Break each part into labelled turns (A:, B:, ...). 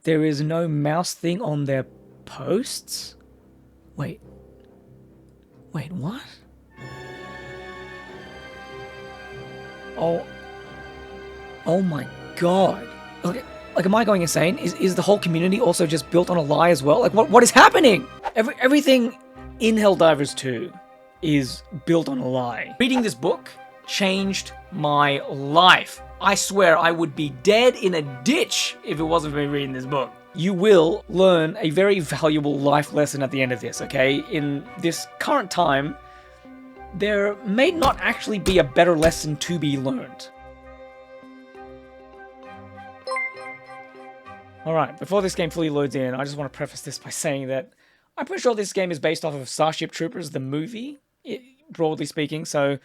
A: there is no mouse thing on their posts? Wait, what? Oh my god. Okay, like, am I going insane? Is the whole community also just built on a lie as well? Like, what is happening? Everything in Helldivers 2 is built on a lie. Reading this book changed my life. I swear I would be dead in a ditch if it wasn't for me reading this book. You will learn a very valuable life lesson at the end of this, okay? In this current time, there may not actually be a better lesson to be learned. Alright, before this game fully loads in, I just want to preface this by saying that I'm pretty sure this game is based off of Starship Troopers, the movie, broadly speaking, so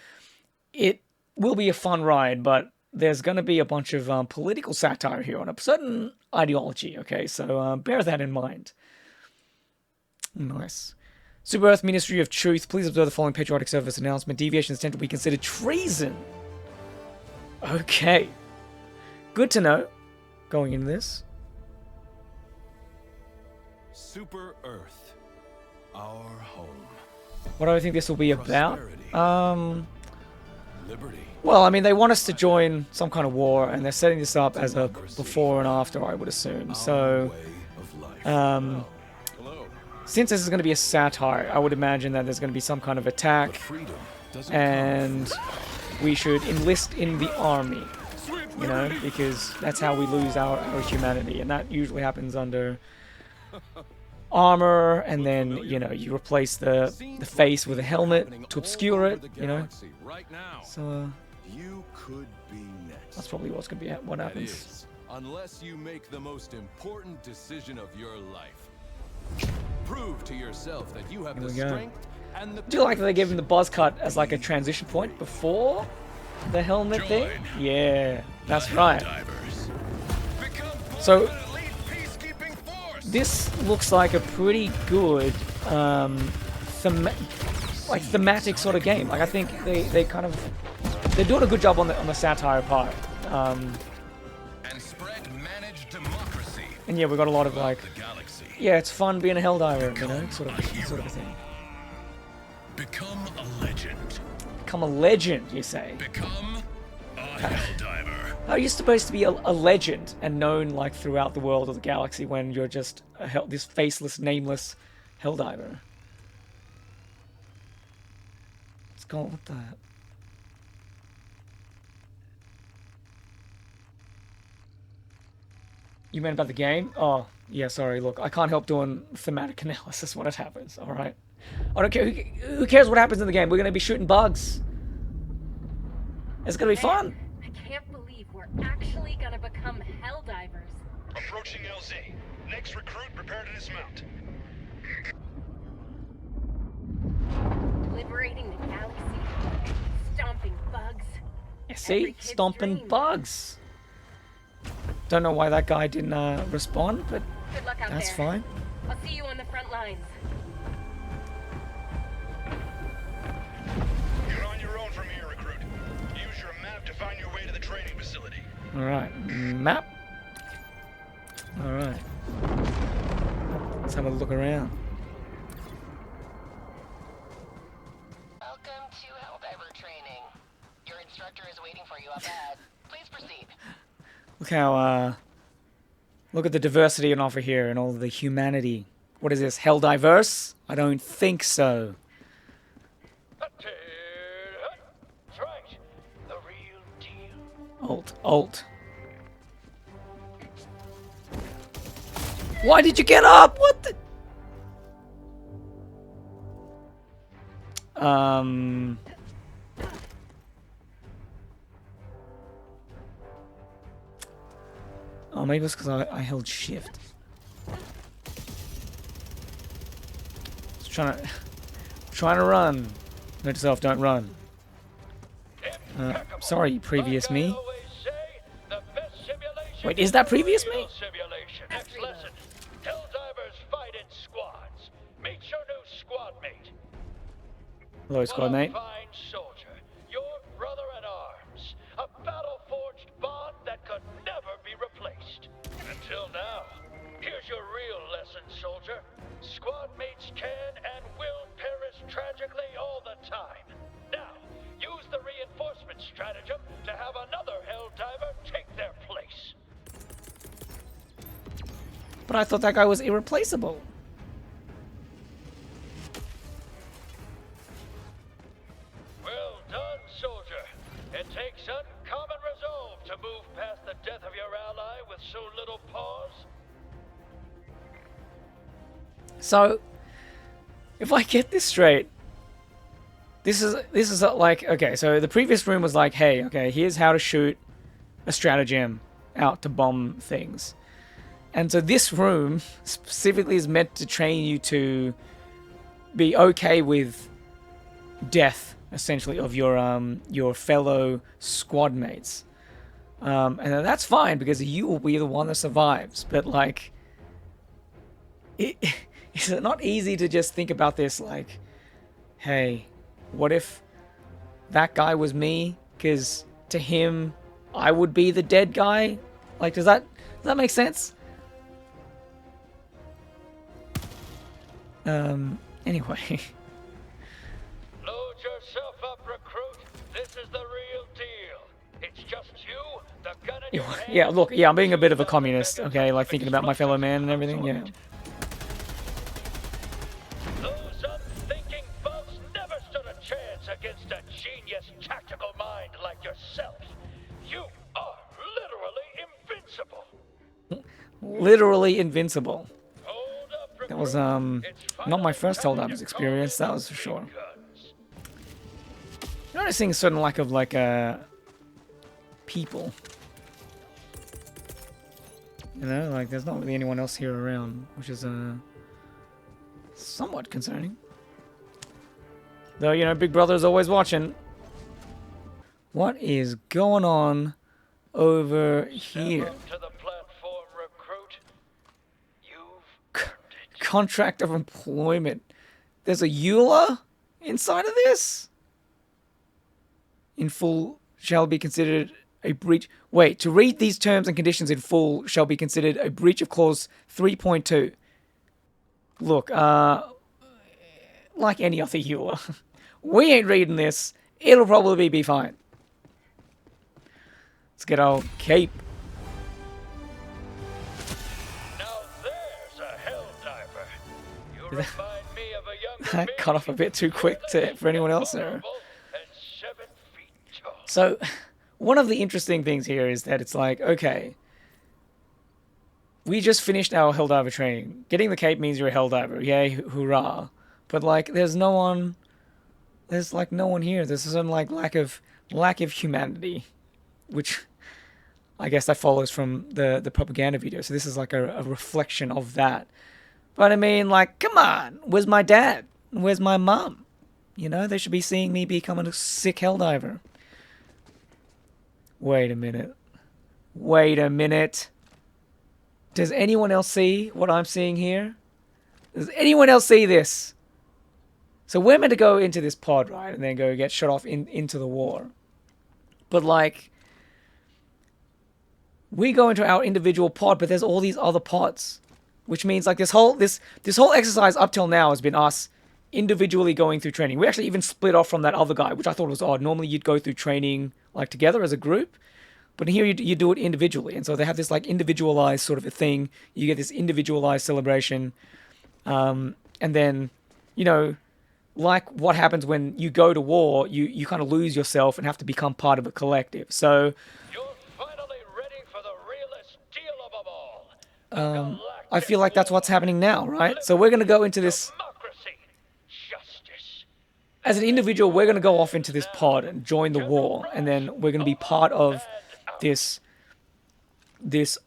A: it will be a fun ride, but there's going to be a bunch of political satire here on a certain ideology, okay? So bear that in mind. Nice. Super Earth Ministry of Truth, please observe the following patriotic service announcement. Deviations tend to be considered treason. Okay. Good to know going into this.
B: Super Earth, our home.
A: What do I think this will be about?
B: Liberty.
A: Well, I mean, they want us to join some kind of war, and they're setting this up as a before and after, I would assume. So, since this is going to be a satire, I would imagine that there's going to be some kind of attack, and we should enlist in the army, you know, because that's how we lose our humanity, and that usually happens under armor, and then, you know, you replace the face with a helmet to obscure it, you know. So that's probably what's gonna be what happens.
B: Unless you make the most important decision of your life. Prove to yourself that you have the strength and the.
A: Do you like that they gave him the buzz cut as like a transition point before the helmet thing? Yeah, that's right. So this looks like a pretty good thematic sort of game. Like, I think they kind of, they're doing a good job on the satire part. And yeah, we've got a lot of like, yeah, it's fun being a Helldiver, you know, sort of a thing.
C: Become a legend.
A: Become a legend, you say?
C: Become a Helldiver.
A: How are you supposed to be a legend and known like throughout the world of the galaxy when you're just this faceless, nameless Helldiver? Let's go with that. You meant about the game? Oh, yeah, sorry, look, I can't help doing thematic analysis when it happens, alright? I don't care, who cares what happens in the game? We're gonna be shooting bugs. It's gonna be fun.
D: I can't believe we're actually gonna become Helldivers.
E: Approaching LZ. Next recruit, prepare to dismount.
D: Liberating the galaxy. Stomping bugs.
A: Yeah, see? Stomping bugs. Don't know why that guy didn't respond, but
D: Good luck out
A: that's
D: there.
A: fine.
D: I'll see you on the front lines.
E: You're on your own from here, recruit. Use your map to find your way to the training facility.
A: Alright, map. Alright. Let's have a look around.
F: Welcome to Helldiver training. Your instructor is waiting for you up ahead. Please proceed.
A: Look how, look at the diversity on offer here and all the humanity. What is this, Helldiverse? I don't think so.
E: That's right. The real deal.
A: Alt. Why did you get up? What the? Oh, maybe it's because I held shift. Just trying to run. Note to self, don't run. Sorry, previous me. Wait, is that previous me?
E: Next lesson. Helldivers fight in squads. Meet your new squad mate.
A: Hello, squad mate.
E: Fine soldier. Your brother in arms. A battle-forged bond that could never be replaced. Until now. soldier. Squad mates can and will perish tragically all the time. Now, use the reinforcement stratagem to have another Helldiver take their place.
A: But I thought that guy was irreplaceable.
E: Well done, soldier. It takes uncommon resolve to move past the death of your ally with so little pause.
A: So, if I get this straight, this is like, okay, so the previous room was like, hey, okay, here's how to shoot a stratagem out to bomb things. And so this room specifically is meant to train you to be okay with death, essentially, of your fellow squad mates. And then that's fine because you will be the one that survives. But like, is it not easy to just think about this like, hey, what if that guy was me? Because to him, I would be the dead guy. Like, does that make sense? Anyway.
E: Load yourself up, recruit. This is the real deal. It's just you, the gun in your hand.
A: Yeah, look, yeah, I'm being a bit of a communist, okay? Like, thinking about my fellow man and everything, yeah.
E: Those unthinking folks never stood a chance against a genius tactical mind like yourself. You are literally invincible.
A: Literally invincible.
E: Hold up, recruit.
A: That was, not my first Helldivers experience, that was for sure. Noticing a certain lack of, like, people. You know, like, there's not really anyone else here around, which is, somewhat concerning. Though, you know, Big Brother's always watching. What is going on over here?
E: Step up to the platform, recruit. You've earned it.
A: Contract of employment. There's a EULA inside of this? In full shall be considered a breach. Wait, to read these terms and conditions in full shall be considered a breach of clause 3.2. Look, like any other EULA, we ain't reading this. It'll probably be fine. Let's get our cape.
E: Now there's a Helldiver. You remind me of a younger
A: That cut off a bit too quick for anyone else there.
E: and 7 feet tall.
A: So, one of the interesting things here is that it's like, okay, we just finished our Helldiver training. Getting the cape means you're a Helldiver. Yay, hoorah. But, like, there's no one here. There's some, like, lack of humanity, which I guess that follows from the propaganda video. So this is like a reflection of that. But I mean, like, come on. Where's my dad? Where's my mum? You know, they should be seeing me becoming a sick Helldiver. Wait a minute. Wait a minute. Does anyone else see what I'm seeing here? Does anyone else see this? So we're meant to go into this pod, right? And then go get shot off into the war. But, like, we go into our individual pod, but there's all these other pods. Which means, like, this whole exercise up till now has been us individually going through training. We actually even split off from that other guy, which I thought was odd. Normally you'd go through training, like, together as a group. But here you do it individually. And so they have this, like, individualized sort of a thing. You get this individualized celebration. And then, you know, like what happens when you go to war, you kind of lose yourself and have to become part of a collective. So
E: You're finally ready for the realest deal of them all.
A: I feel like that's what's happening now, right? So we're going to go into this...
E: Democracy. Justice.
A: As an individual, we're going to go off into this pod and join the war. And then we're going to be part of this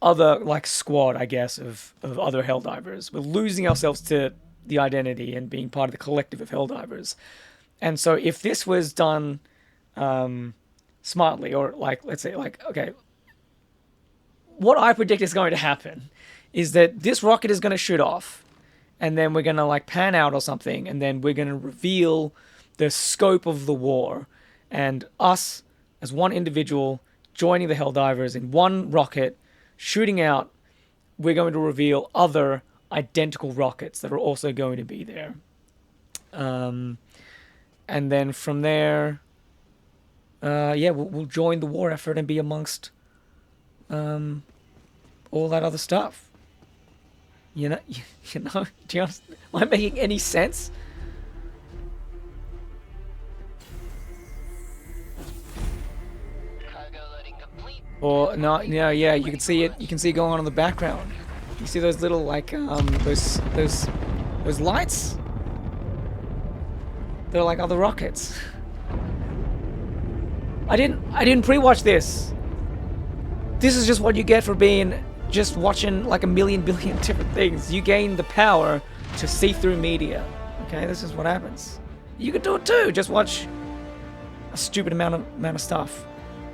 A: other, like, squad, I guess, of other Helldivers. We're losing ourselves to the identity and being part of the collective of Helldivers. And so if this was done smartly, or, like, let's say, like, okay, what I predict is going to happen is that this rocket is going to shoot off, and then we're going to, like, pan out or something, and then we're going to reveal the scope of the war, and us as one individual joining the Helldivers in one rocket, shooting out, we're going to reveal other identical rockets that are also going to be there. And then from there, yeah, we'll join the war effort and be amongst all that other stuff. You know, do you am I making any sense?
F: Cargo loading complete.
A: Or no, yeah, you can see it. You can see it going on in the background. You see those little like those lights? They're like other rockets. I didn't pre-watch this. This is just what you get for being just watching like a million billion different things. You gain the power to see through media. Okay, this is what happens. You could do it too. Just watch a stupid amount of stuff.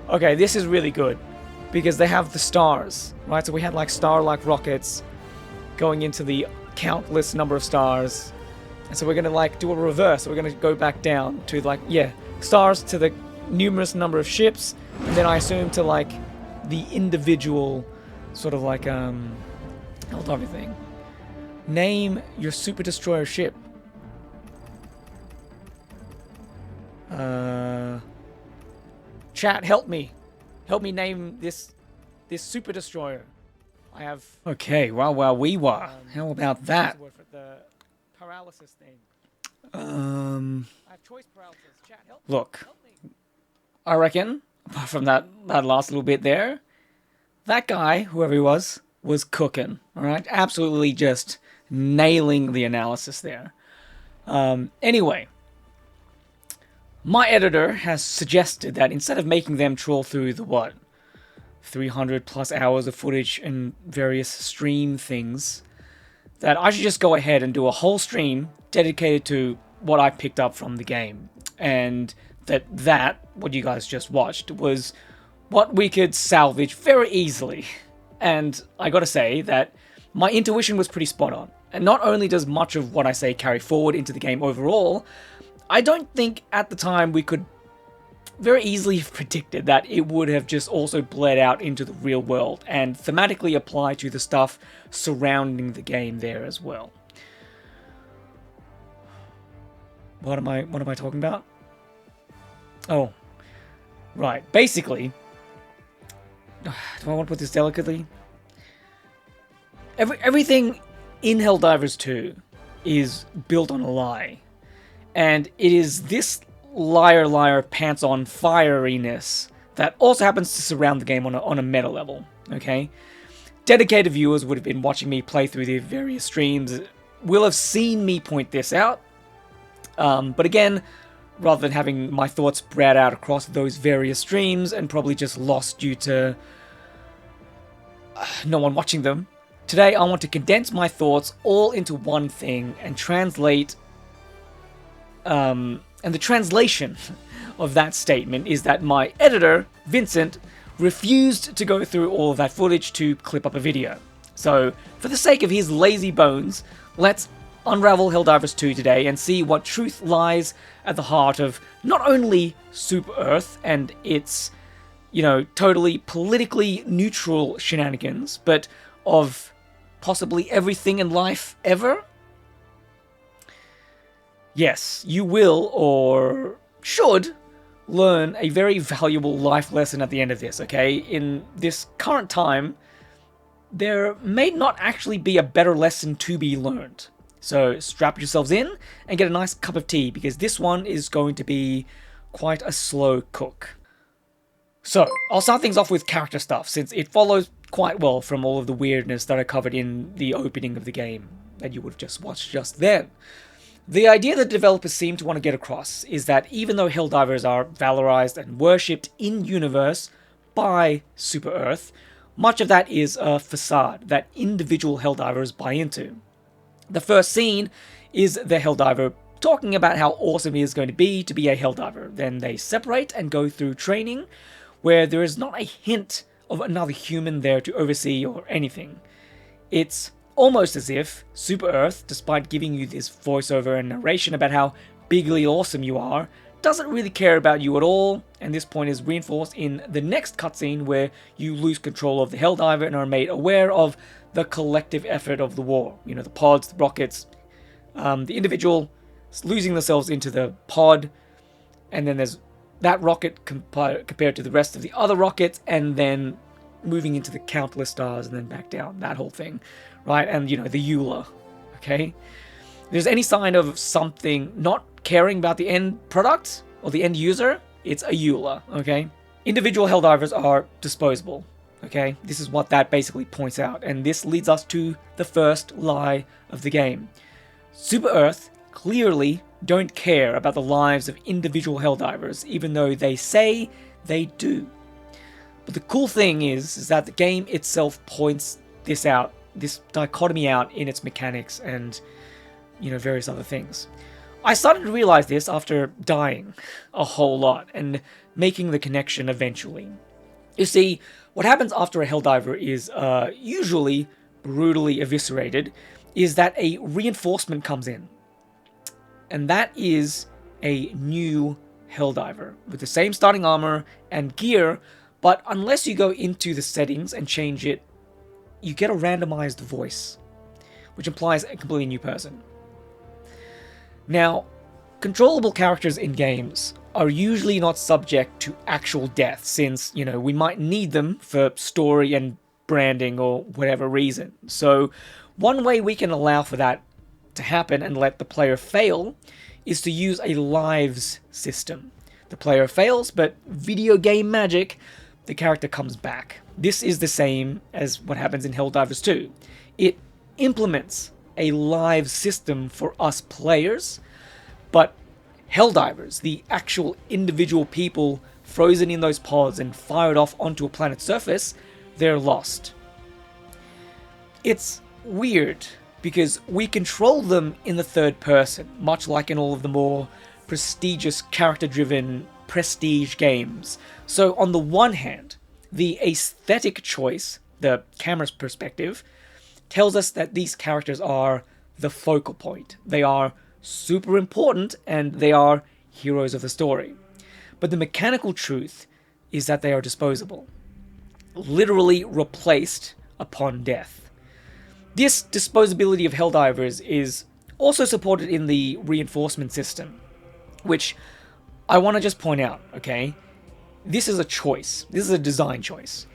A: Okay, this is really good because they have the stars, right? So we had like star-like rockets going into the countless number of stars. And so we're going to like do a reverse. So we're going to go back down to like, yeah, stars to the numerous number of ships. And then I assume to like the individual sort of like, Helldivers thing. Name your super destroyer ship. Chat, help me. Help me name this super destroyer. I have... Okay, wow, we were. How about that? The paralysis thing. I have choice paralysis. Chat, help me. Look, I reckon, apart from that last little bit there, that guy, whoever he was cooking. All right, absolutely just nailing the analysis there. Anyway, my editor has suggested that instead of making them troll through the 300 plus hours of footage and various stream things, that I should just go ahead and do a whole stream dedicated to what I picked up from the game. And that what you guys just watched, was what we could salvage very easily. And I gotta say that my intuition was pretty spot on. And not only does much of what I say carry forward into the game overall, I don't think at the time we could very easily have predicted that it would have just also bled out into the real world and thematically apply to the stuff surrounding the game there as well. What am I talking about? Oh, right. Basically, do I want to put this delicately? Everything in Helldivers 2 is built on a lie. And it is this liar, pants on fieriness that also happens to surround the game on a meta level, okay? Dedicated viewers would have been watching me play through the various streams, will have seen me point this out. But again, rather than having my thoughts spread out across those various streams and probably just lost due to no one watching them, today I want to condense my thoughts all into one thing and translate. And the translation of that statement is that my editor, Vincent, refused to go through all of that footage to clip up a video. So, for the sake of his lazy bones, let's unravel Helldivers 2 today and see what truth lies at the heart of not only Super Earth and its, totally politically neutral shenanigans, but of possibly everything in life ever. Yes, you will, or should, learn a very valuable life lesson at the end of this, okay? In this current time, there may not actually be a better lesson to be learned. So strap yourselves in and get a nice cup of tea, because this one is going to be quite a slow cook. So, I'll start things off with character stuff, since it follows quite well from all of the weirdness that I covered in the opening of the game that you would have just watched just then. The idea that developers seem to want to get across is that even though Helldivers are valorized and worshipped in-universe by Super Earth, much of that is a facade that individual Helldivers buy into. The first scene is the Helldiver talking about how awesome he is going to be a Helldiver. Then they separate and go through training, where there is not a hint of another human there to oversee or anything. It's almost as if Super Earth, despite giving you this voiceover and narration about how bigly awesome you are, doesn't really care about you at all, and this point is reinforced in the next cutscene where you lose control of the Helldiver and are made aware of the collective effort of the war. You know, the pods, the rockets, the individual losing themselves into the pod, and then there's that rocket compared to the rest of the other rockets, and then moving into the countless stars and then back down, that whole thing, right? And, you know, the EULA, okay? If there's any sign of something not caring about the end product or the end user, it's a EULA, okay? Individual Helldivers are disposable, okay? This is what that basically points out, and this leads us to the first lie of the game. Super Earth clearly don't care about the lives of individual Helldivers, even though they say they do. But the cool thing is that the game itself points this out, this dichotomy out in its mechanics and, you know, various other things. I started to realize this after dying a whole lot and making the connection eventually. You see, what happens after a Helldiver is usually brutally eviscerated, is that a reinforcement comes in. And that is a new Helldiver with the same starting armor and gear, but unless you go into the settings and change it, you get a randomized voice, which implies a completely new person. Now, controllable characters in games are usually not subject to actual death, since, you know, we might need them for story and branding or whatever reason. So, one way we can allow for that to happen and let the player fail is to use a lives system. The player fails, but video game magic, the character comes back. This is the same as what happens in Helldivers 2. It implements a live system for us players, but Helldivers, the actual individual people frozen in those pods and fired off onto a planet's surface, they're lost. It's weird because we control them in the third person, much like in all of the more prestigious character-driven prestige games. So on the one hand, the aesthetic choice, the camera's perspective, tells us that these characters are the focal point. They are super important and they are heroes of the story. But the mechanical truth is that they are disposable, literally replaced upon death. This disposability of Helldivers is also supported in the reinforcement system, which I want to just point out, okay? This is a choice. This is a design choice.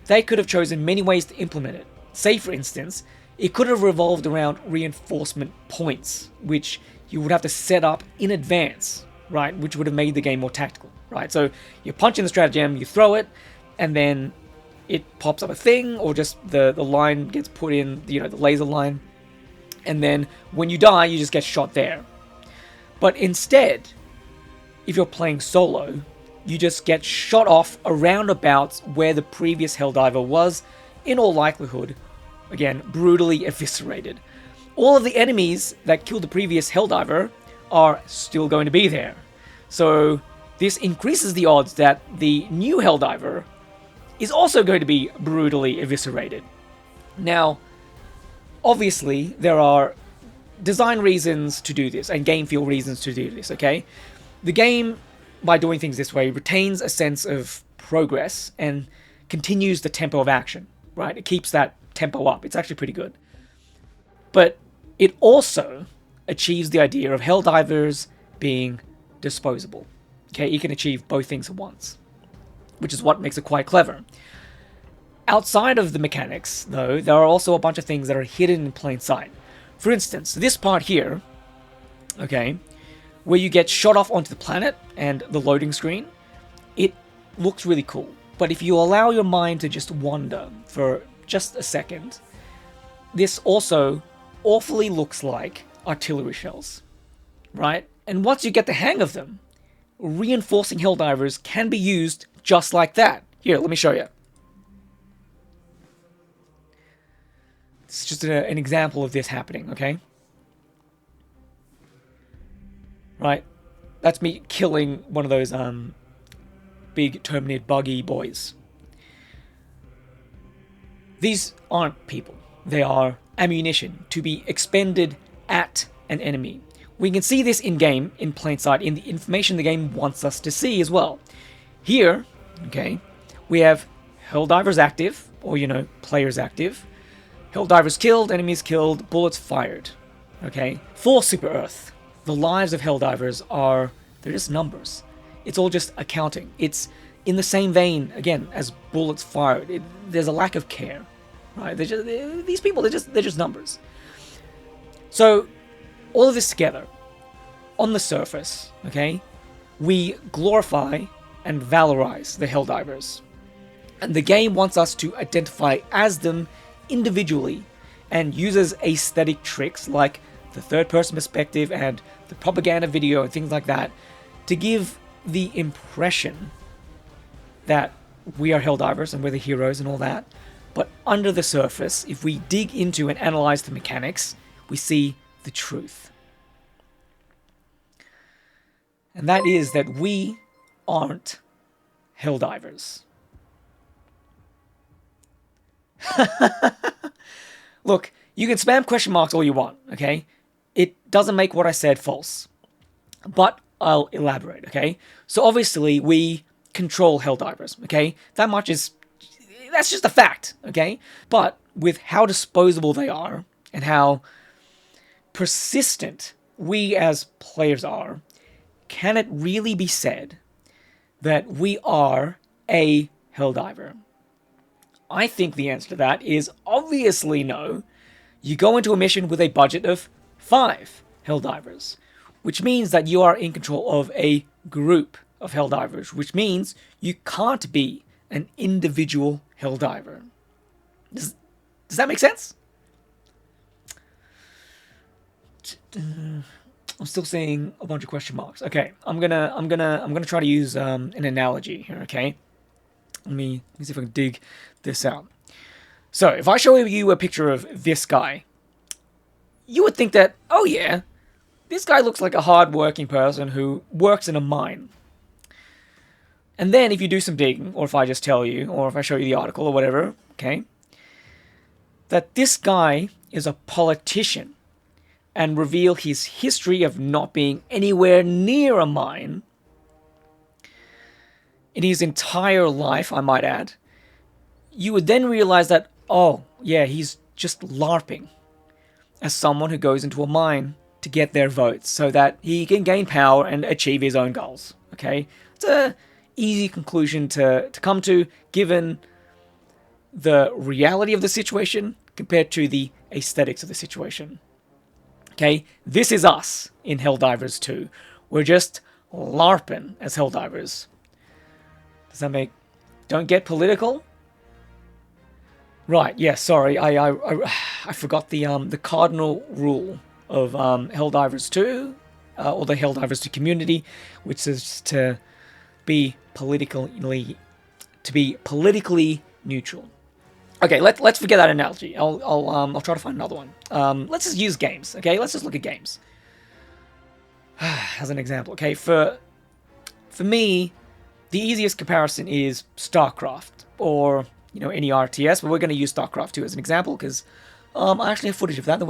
A: They could have chosen many ways to implement it. Say, for instance, it could have revolved around reinforcement points, which you would have to set up in advance, right? Which would have made the game more tactical, right? So you punch in the stratagem, you throw it, and then it pops up a thing, or just the line gets put in, you know, the laser line, and then when you die, you just get shot there. But instead, if you're playing solo, you just get shot off around about where the previous Helldiver was, in all likelihood, again, brutally eviscerated. All of the enemies that killed the previous Helldiver are still going to be there. So this increases the odds that the new Helldiver is also going to be brutally eviscerated. Now, obviously, there are design reasons to do this, and game feel reasons to do this, okay? The game, by doing things this way, retains a sense of progress and continues the tempo of action, right? It keeps that tempo up. It's actually pretty good. But it also achieves the idea of Helldivers being disposable. Okay, you can achieve both things at once, which is what makes it quite clever. Outside of the mechanics, though, there are also a bunch of things that are hidden in plain sight. For instance, this part here, okay, where you get shot off onto the planet and the loading screen, it looks really cool. But if you allow your mind to just wander for just a second, this also awfully looks like artillery shells, right? And once you get the hang of them, reinforcing Helldivers can be used just like that. Here, let me show you. This is just an example of this happening, okay? Right? That's me killing one of those big Terminator buggy boys. These aren't people. They are ammunition to be expended at an enemy. We can see this in-game, in plain sight, in the information the game wants us to see as well. Here, okay, we have Helldivers active, or, you know, players active. Helldivers killed, enemies killed, bullets fired. Okay? For Super Earth, the lives of Helldivers they're just numbers. It's all just accounting. It's in the same vein, again, as bullets fired. There's a lack of care. Right? These people, they're just numbers. So, all of this together, on the surface, okay, we glorify and valorize the Helldivers. And the game wants us to identify as them individually and uses aesthetic tricks like the third-person perspective and the propaganda video and things like that to give the impression that we are Helldivers and we're the heroes and all that. But under the surface, if we dig into and analyze the mechanics, we see the truth. And that is that we aren't Helldivers. Look, you can spam question marks all you want, okay? It doesn't make what I said false. But I'll elaborate, okay? So obviously we control Helldivers, okay? That's just a fact, okay? But with how disposable they are and how persistent we as players are, can it really be said that we are a Helldiver? I think the answer to that is obviously no. You go into a mission with a budget of 5 Helldivers, which means that you are in control of a group of Helldivers, which means you can't be an individual Helldiver. Does that make sense? I'm still seeing a bunch of question marks. Okay, I'm gonna try to use an analogy here. Okay, let me see if I can dig this out. So if I show you a picture of this guy, you would think that, oh yeah, this guy looks like a hard-working person who works in a mine. And then if you do some digging, or if I just tell you, or if I show you the article or whatever, okay, that this guy is a politician and reveal his history of not being anywhere near a mine in his entire life, I might add, you would then realize that, oh, yeah, he's just LARPing as someone who goes into a mine to get their votes so that he can gain power and achieve his own goals, okay? It's a easy conclusion to come to, given the reality of the situation compared to the aesthetics of the situation. Okay, this is us in Helldivers 2. We're just LARPing as Helldivers. Does that make... Don't get political? Right, yeah, sorry, I forgot the cardinal rule of Helldivers 2, or the Helldivers 2 community, which is to be politically neutral. Okay, let's forget that analogy. I'll try to find another one. Let's just use games. Okay, let's just look at games as an example. Okay, for me, the easiest comparison is StarCraft or any RTS, but we're going to use StarCraft 2 as an example because I actually have footage of that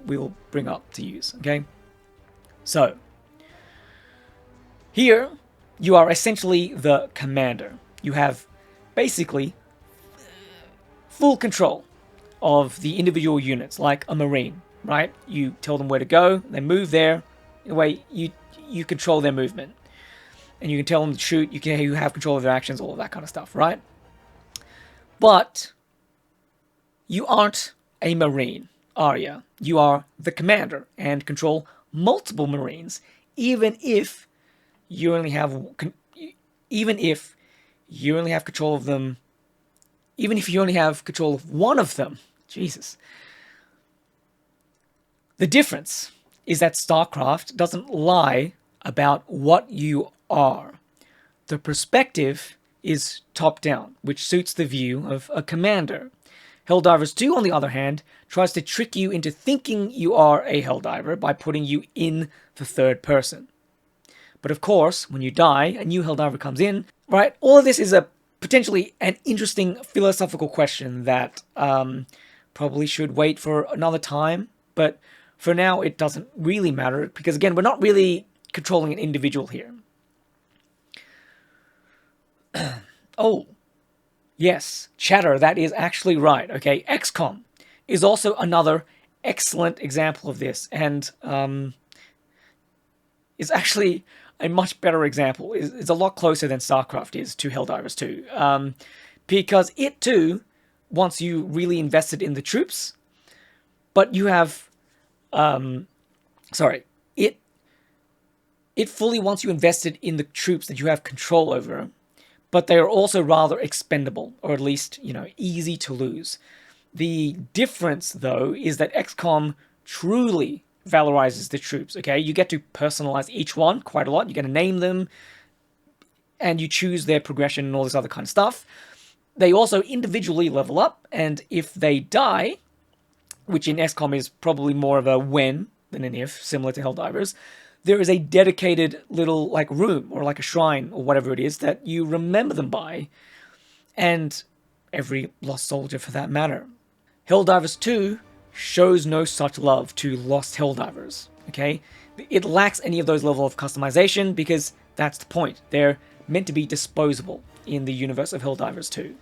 A: we'll bring up to use. Okay, so here you are essentially the commander. You have basically full control of the individual units, like a Marine, right? You tell them where to go, they move there. In a way, you control their movement. And you can tell them to shoot, you have control of their actions, all of that kind of stuff, right? But you aren't a Marine, are you? You are the commander and control multiple Marines, even if you only have control of them. Even if you only have control of one of them. Jesus. The difference is that StarCraft doesn't lie about what you are. The perspective is top-down, which suits the view of a commander. Helldivers 2, on the other hand, tries to trick you into thinking you are a Helldiver by putting you in the third person. But of course, when you die, a new Helldiver comes in, right? All of this is potentially an interesting philosophical question that probably should wait for another time. But for now, it doesn't really matter because, again, we're not really controlling an individual here. Oh, yes, chatter, that is actually right. Okay, XCOM. is also another excellent example of this, and is actually a much better example. It's a lot closer than StarCraft is to Helldivers 2, because it too wants you really invested in the troops, but you have, it fully wants you invested in the troops that you have control over, but they are also rather expendable, or at least, easy to lose. The difference, though, is that XCOM truly valorizes the troops, okay? You get to personalize each one quite a lot. You get to name them, and you choose their progression and all this other kind of stuff. They also individually level up, and if they die, which in XCOM is probably more of a when than an if, similar to Helldivers, there is a dedicated little room or a shrine or whatever it is that you remember them by, and every lost soldier for that matter. Helldivers 2 shows no such love to lost Helldivers, okay? It lacks any of those level of customization because that's the point. They're meant to be disposable in the universe of Helldivers 2.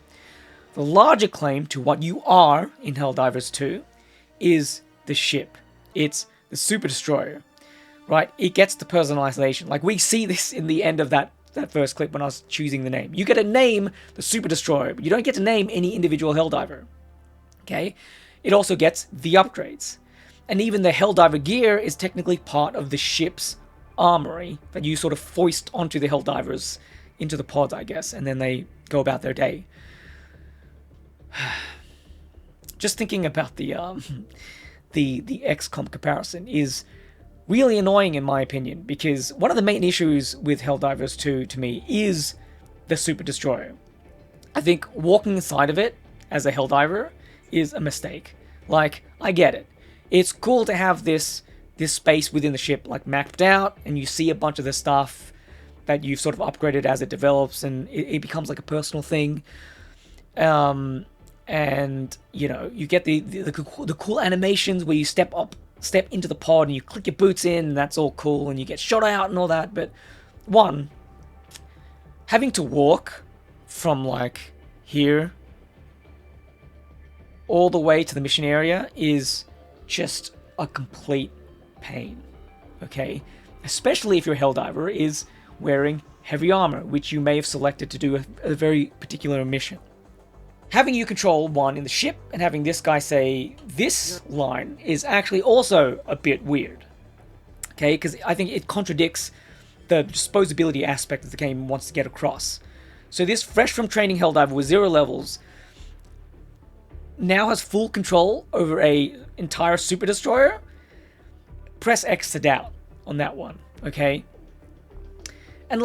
A: The larger claim to what you are in Helldivers 2 is the ship. It's the Super Destroyer, right? It gets the personalization. We see this in the end of that first clip when I was choosing the name. You get to name the Super Destroyer, but you don't get to name any individual Helldiver, okay? It also gets the upgrades. And even the Helldiver gear is technically part of the ship's armory that you sort of foist onto the Helldivers into the pods, I guess, and then they go about their day. Just thinking about the XCOM comparison is really annoying in my opinion, because one of the main issues with Helldivers 2 to me is the Super Destroyer. I think walking inside of it as a Helldiver is a mistake. I get it. It's cool to have this space within the ship mapped out, and you see a bunch of the stuff that you've sort of upgraded as it develops, and it becomes a personal thing. And you get the cool animations where you step into the pod and you click your boots in, and that's all cool, and you get shot out and all that. But one, having to walk from here all the way to the mission area is just a complete pain, okay? Especially if your Helldiver is wearing heavy armor, which you may have selected to do a very particular mission. Having you control one in the ship and having this guy say this line is actually also a bit weird, okay? Because I think it contradicts the disposability aspect that the game wants to get across. So this fresh from training Helldiver with 0 levels now has full control over a entire Super Destroyer. Press X to doubt on that one, okay? And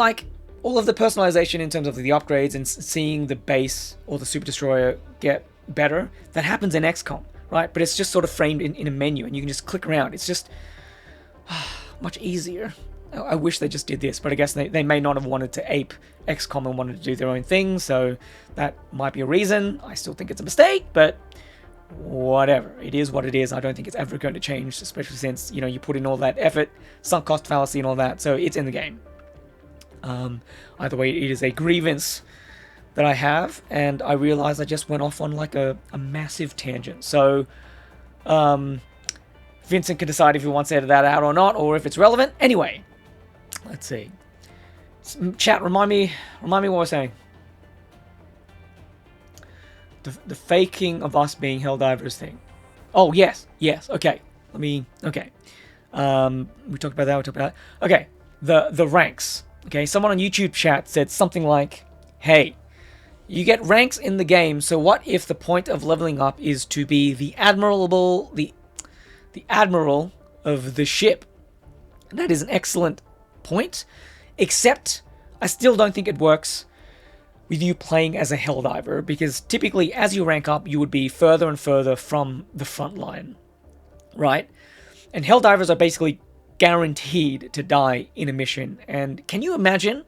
A: all of the personalization in terms of the upgrades and seeing the base or the Super Destroyer get better, that happens in XCOM, right? But it's just sort of framed in a menu, and you can just click around. It's just much easier. I wish they just did this, but I guess they may not have wanted to ape XCOM and wanted to do their own thing, so that might be a reason. I still think it's a mistake, but whatever. It is what it is. I don't think it's ever going to change, especially since, you put in all that effort, sunk cost fallacy and all that, so it's in the game. Either way, it is a grievance that I have, and I realize I just went off on a massive tangent. So, Vincent can decide if he wants to edit that out or not, or if it's relevant. Anyway, let's see. Chat, remind me what we're saying. The faking of us being Helldivers thing. Oh, yes, okay. Okay. We talked about that, Okay, the ranks. Okay, someone on YouTube chat said something like, hey, you get ranks in the game, so what if the point of leveling up is to be the admiral of the ship? That is an excellent point, except I still don't think it works with you playing as a Helldiver, because typically as you rank up, you would be further and further from the front line, right? And Helldivers are basically guaranteed to die in a mission. And can you imagine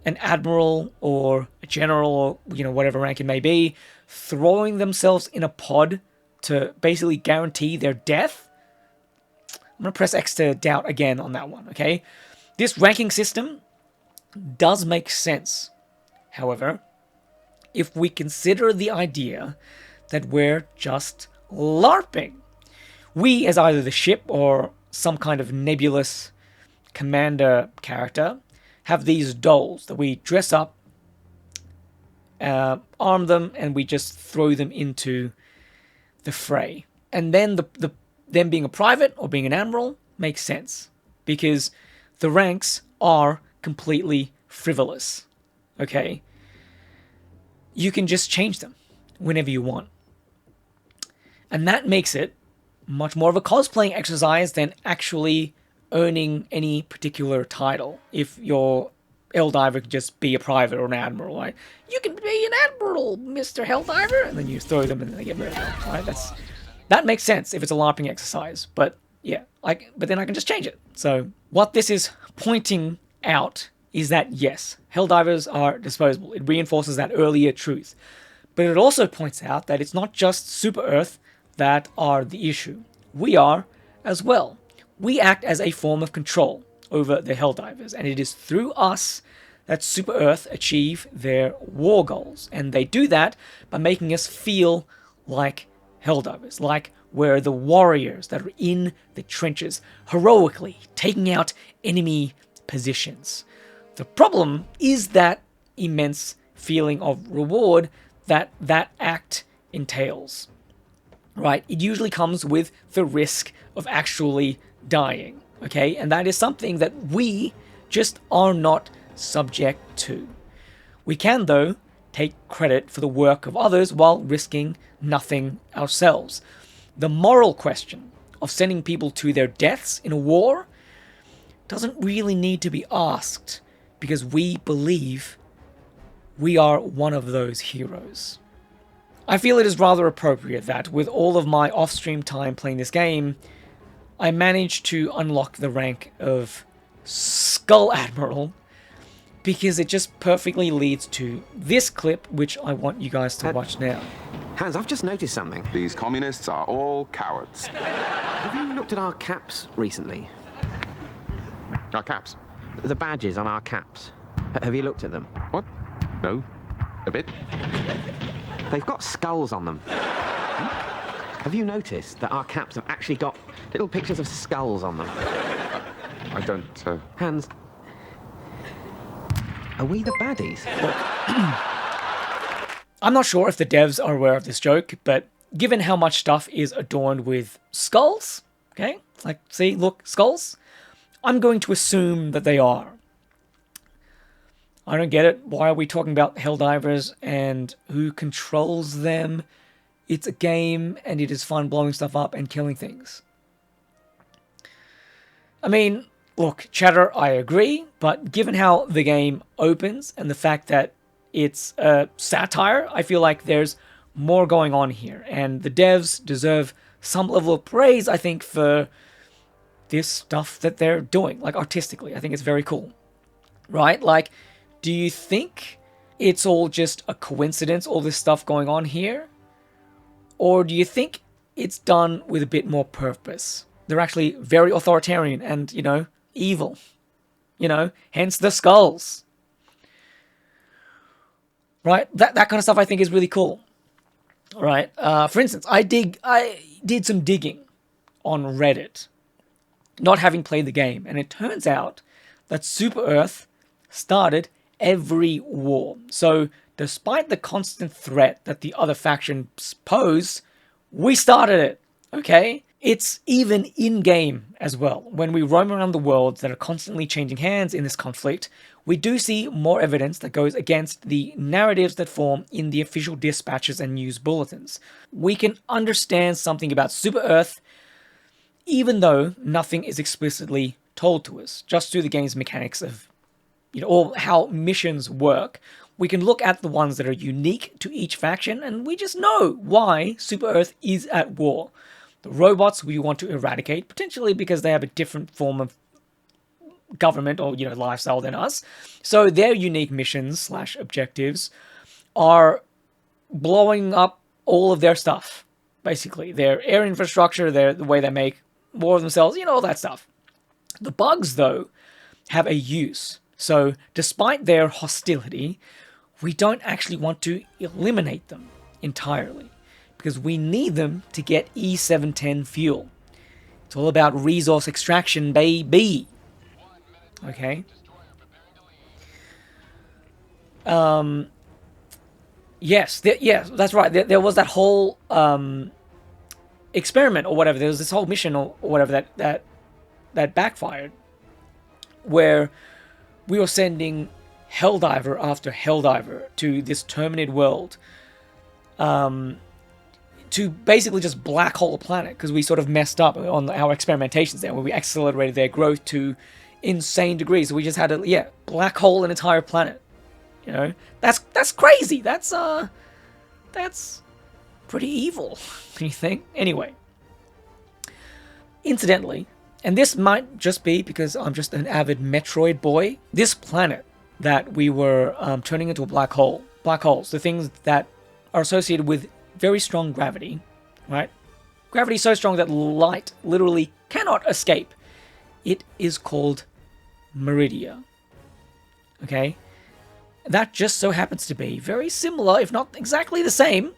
A: an admiral or a general, or whatever rank it may be, throwing themselves in a pod to basically guarantee their death? I'm going to press X to doubt again on that one, okay? This ranking system does make sense. However, if we consider the idea that we're just LARPing. We, as either the ship or some kind of nebulous commander character, have these dolls that we dress up, arm them, and we just throw them into the fray. And then them being a private or being an admiral makes sense, because the ranks are completely frivolous. Okay? You can just change them whenever you want. And that makes it much more of a cosplaying exercise than actually earning any particular title. If your Helldiver could just be a private or an admiral, right? You can be an admiral, Mr. Helldiver, and then you throw them and then they get rid of them, right? That makes sense if it's a LARPing exercise, but yeah, but then I can just change it. So what this is pointing out is that yes, Helldivers are disposable. It reinforces that earlier truth. But it also points out that it's not just Super Earth that are the issue. We are as well. We act as a form of control over the Helldivers, and it is through us that Super Earth achieve their war goals. And they do that by making us feel like Helldivers, like we're the warriors that are in the trenches, heroically taking out enemy positions. The problem is that immense feeling of reward that act entails, right? It usually comes with the risk of actually dying, okay? And that is something that we just are not subject to. We can, though, take credit for the work of others while risking nothing ourselves. The moral question of sending people to their deaths in a war doesn't really need to be asked, because we believe we are one of those heroes. I feel it is rather appropriate that, with all of my off-stream time playing this game, I managed to unlock the rank of Skull Admiral, because it just perfectly leads to this clip, which I want you guys to watch now.
G: Hans, I've just noticed something.
H: These communists are all cowards.
G: Have you looked at our caps recently?
H: Our caps?
G: The badges on our caps. Have you looked at them?
H: What? No. A bit.
G: They've got skulls on them. Have you noticed that our caps have actually got little pictures of skulls on them?
H: I don't,
G: Hans, are we the baddies?
A: I'm not sure if the devs are aware of this joke, but given how much stuff is adorned with skulls, okay? Like, see, look, skulls? I'm going to assume that they are. I don't get it. Why are we talking about Helldivers and who controls them? It's a game, and it is fun blowing stuff up and killing things. I mean, look, chatter, I agree, but given how the game opens and the fact that it's a satire, I feel like there's more going on here, and the devs deserve some level of praise, I think, for this stuff that they're doing, like artistically. I think it's very cool, right? Like, do you think it's all just a coincidence, all this stuff going on here? Or do you think it's done with a bit more purpose? They're actually very authoritarian and, you know, evil. You know, hence the skulls. Right? That kind of stuff I think is really cool. Right? For instance, I did some digging on Reddit, not having played the game, and it turns out that Super Earth started every war. So, despite the constant threat that the other factions pose, we started it, okay? It's even in-game as well. When we roam around the world that are constantly changing hands in this conflict, we do see more evidence that goes against the narratives that form in the official dispatches and news bulletins. We can understand something about Super Earth, even though nothing is explicitly told to us, just through the game's mechanics of, you know, or how missions work. We can look at the ones that are unique to each faction, and we just know why Super Earth is at war. The robots we want to eradicate, potentially because they have a different form of government or, you know, lifestyle than us. So their unique missions / objectives are blowing up all of their stuff, basically. Their air infrastructure, the way they make more of themselves, you know, all that stuff. The bugs, though, have a use. So despite their hostility, we don't actually want to eliminate them entirely, because we need them to get E710 fuel. It's all about resource extraction, baby. Okay. Yes, that's right. There was that whole experiment or whatever. There was this whole mission or whatever that backfired, where we were sending Helldiver after Helldiver to this Terminid world, to basically just black hole the planet, because we sort of messed up on our experimentations there, where we accelerated their growth to insane degrees. So we just had to, black hole an entire planet. You know, that's crazy. That's pretty evil, you think? Anyway, incidentally, and this might just be because I'm just an avid Metroid boy, this planet that we were turning into a black hole, black holes, the things that are associated with very strong gravity, right? Gravity so strong that light literally cannot escape. It is called Meridia. Okay? That just so happens to be very similar, if not exactly the same,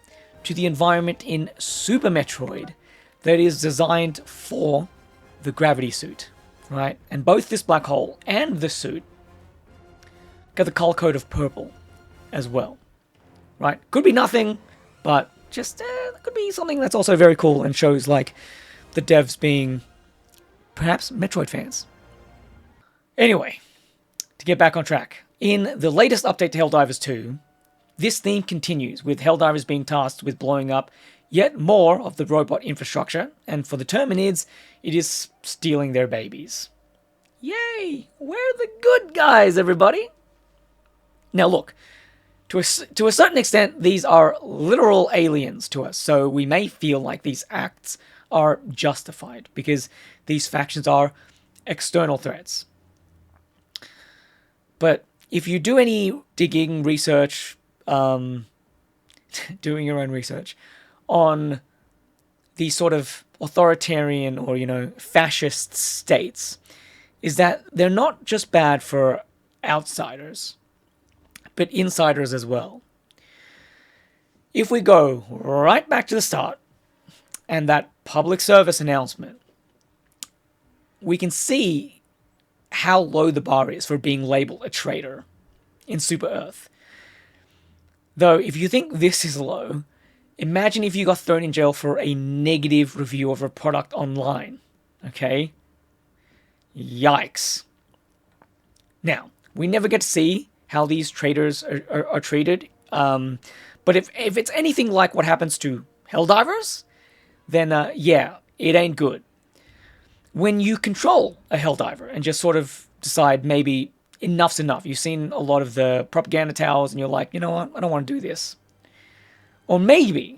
A: to the environment in Super Metroid that is designed for the gravity suit, right? And both this black hole and the suit got the color code of purple as well, right? Could be nothing, but just could be something that's also very cool and shows like the devs being perhaps Metroid fans. Anyway, to get back on track, in the latest update to Helldivers 2, this theme continues, with Helldivers being tasked with blowing up yet more of the robot infrastructure, and for the Terminids, it is stealing their babies. Yay! We're the good guys, everybody! Now look, to a certain extent, these are literal aliens to us, so we may feel like these acts are justified, because these factions are external threats. But if you do any digging, research, doing your own research on these sort of authoritarian or, fascist states, is that they're not just bad for outsiders, but insiders as well. If we go right back to the start and that public service announcement, we can see how low the bar is for being labeled a traitor in Super Earth. Though, if you think this is low, imagine if you got thrown in jail for a negative review of a product online. Okay? Yikes. Now, we never get to see how these traitors are treated, but if it's anything like what happens to Helldivers, then it ain't good. When you control a Helldiver and just sort of decide maybe enough's enough, you've seen a lot of the propaganda towers and you're like, you know what, I don't want to do this. Or maybe,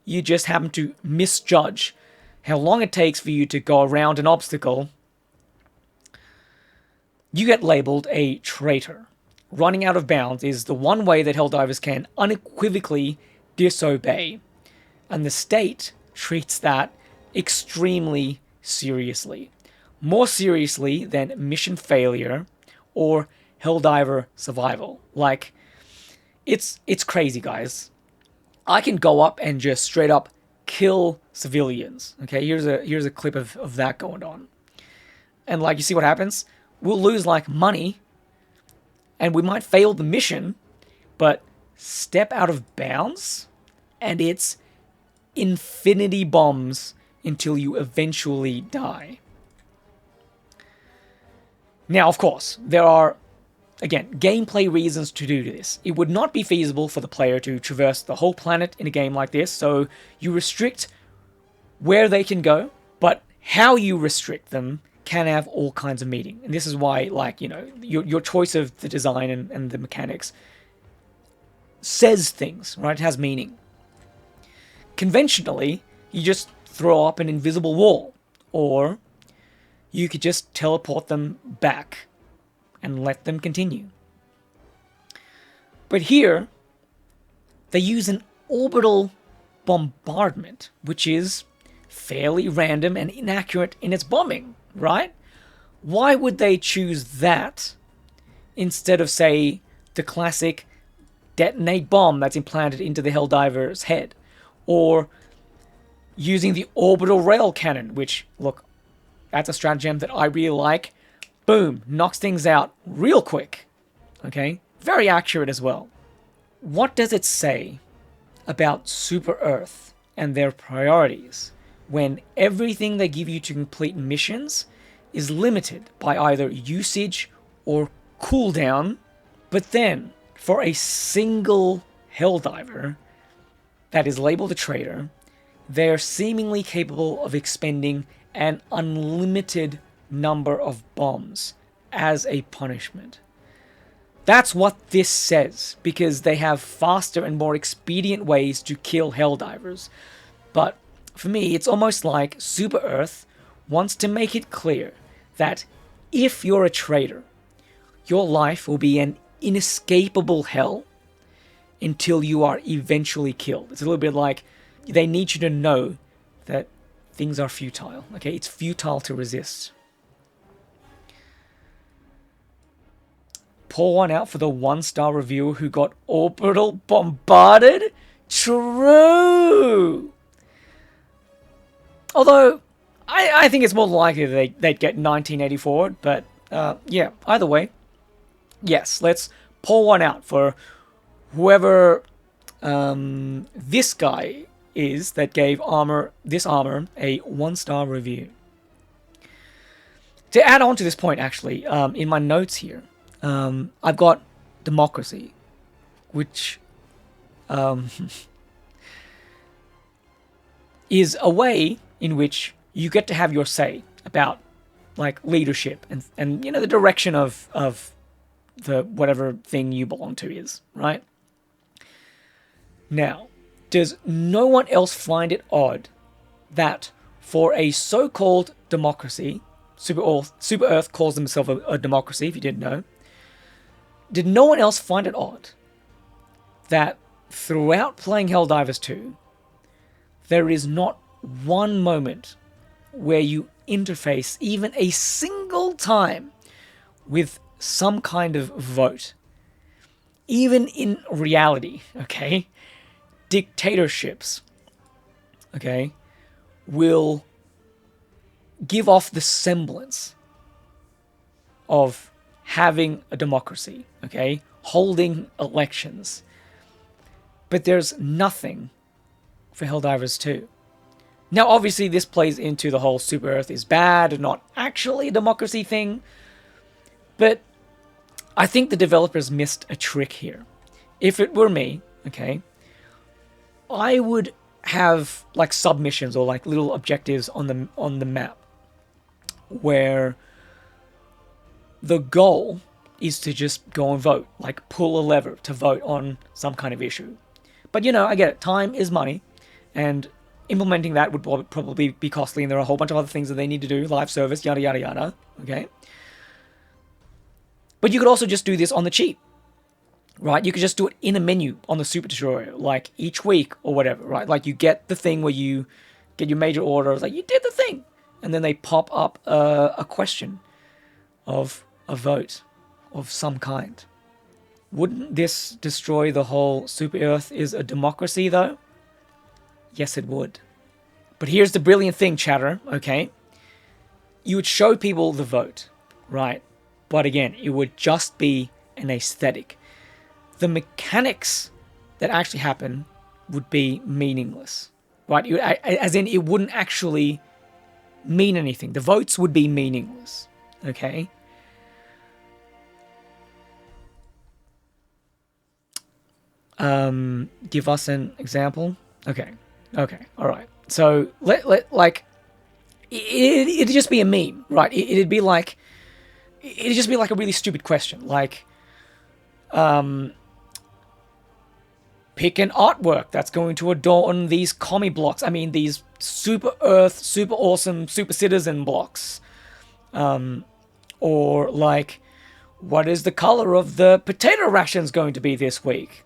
A: you just happen to misjudge how long it takes for you to go around an obstacle. You get labeled a traitor. Running out of bounds is the one way that Helldivers can unequivocally disobey. And the state treats that extremely seriously. More seriously than mission failure or Helldiver survival. Like, it's crazy, guys. I can go up and just straight up kill civilians. Okay, here's a clip of that going on. And like, you see what happens? We'll lose like money and we might fail the mission, but step out of bounds and it's infinity bombs until you eventually die. Now, of course, there are, again, gameplay reasons to do this. It would not be feasible for the player to traverse the whole planet in a game like this, so you restrict where they can go, but how you restrict them can have all kinds of meaning. And this is why, your choice of the design and the mechanics says things, right? It has meaning. Conventionally, you just throw up an invisible wall, or you could just teleport them back and let them continue. But here, they use an orbital bombardment, which is fairly random and inaccurate in its bombing, right? Why would they choose that instead of, say, the classic detonate bomb that's implanted into the Helldiver's head? or using the orbital rail cannon, which, look, that's a stratagem that I really like. Boom, knocks things out real quick. Okay, very accurate as well. What does it say about Super Earth and their priorities when everything they give you to complete missions is limited by either usage or cooldown? But then, for a single Helldiver that is labeled a traitor, they are seemingly capable of expending an unlimited number of bombs as a punishment. That's what this says, because they have faster and more expedient ways to kill Helldivers. But for me, it's almost like Super Earth wants to make it clear that if you're a traitor, your life will be an inescapable hell until you are eventually killed. It's a little bit like they need you to know that things are futile. Okay, it's futile to resist. Pour one out for the 1-star reviewer who got orbital bombarded? True! Although, I think it's more likely that they'd get 1984, but yeah, either way. Yes, let's pour one out for whoever this guy is that gave this armor a 1-star review. To add on to this point, actually, in my notes here, I've got democracy, which is a way in which you get to have your say about, like, leadership and you know, the direction of the whatever thing you belong to is, right? Now, does no one else find it odd that for a so-called democracy, Super Earth calls themselves a democracy, if you didn't know, did no one else find it odd that throughout playing Helldivers 2, there is not one moment where you interface even a single time with some kind of vote? Even in reality, okay, dictatorships, okay, will give off the semblance of having a democracy, okay, holding elections. But there's nothing for Helldivers 2. Now, obviously, this plays into the whole Super Earth is bad, not actually a democracy thing, but I think the developers missed a trick here. If it were me, okay, I would have, like, submissions or, like, little objectives on the map where the goal is to just go and vote, like pull a lever to vote on some kind of issue. But, you know, I get it. Time is money, and implementing that would probably be costly, and there are a whole bunch of other things that they need to do, live service, yada, yada, yada, okay? But you could also just do this on the cheap, right? You could just do it in a menu on the Super Destroyer, like each week or whatever, right? Like you get the thing where you get your major order, like you did the thing, and then they pop up a question of a vote of some kind. Wouldn't this destroy the whole Super Earth is a democracy, though? Yes, it would. But here's the brilliant thing, chatter, okay? You would show people the vote, right? But again, it would just be an aesthetic. The mechanics that actually happen would be meaningless, right? As in, it wouldn't actually mean anything. The votes would be meaningless, okay? Give us an example. Okay, all right. So like it'd just be a meme, right? It'd just be like a really stupid question, like pick an artwork that's going to adorn these commie blocks. I mean, these Super Earth, super awesome, super citizen blocks. Or like, what is the color of the potato rations going to be this week?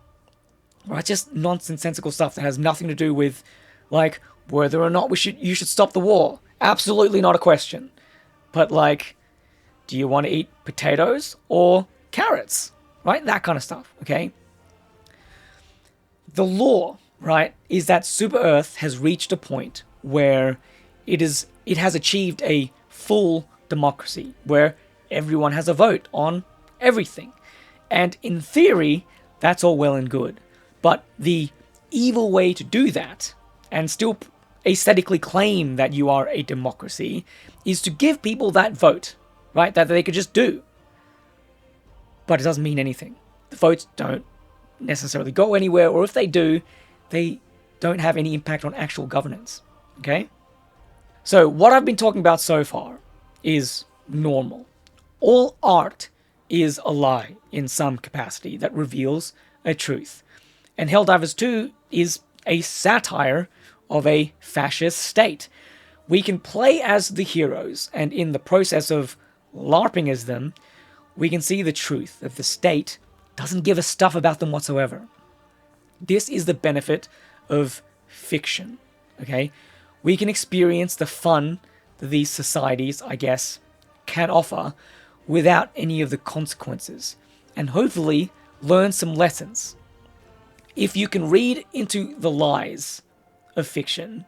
A: Right, just nonsensical stuff that has nothing to do with, like, whether or not you should stop the war. Absolutely not a question. But, like, do you want to eat potatoes or carrots? Right, that kind of stuff, okay? The lore right, is that Super Earth has reached a point where it has achieved a full democracy, where everyone has a vote on everything. And in theory, that's all well and good. But the evil way to do that, and still aesthetically claim that you are a democracy, is to give people that vote, right, that they could just do. But it doesn't mean anything. The votes don't necessarily go anywhere, or if they do, they don't have any impact on actual governance. Okay? So what I've been talking about so far is normal. All art is a lie in some capacity that reveals a truth. And Helldivers 2 is a satire of a fascist state. We can play as the heroes, and in the process of LARPing as them, we can see the truth that the state doesn't give a stuff about them whatsoever. This is the benefit of fiction, okay? We can experience the fun that these societies, I guess, can offer without any of the consequences, and hopefully learn some lessons. If you can read into the lies of fiction,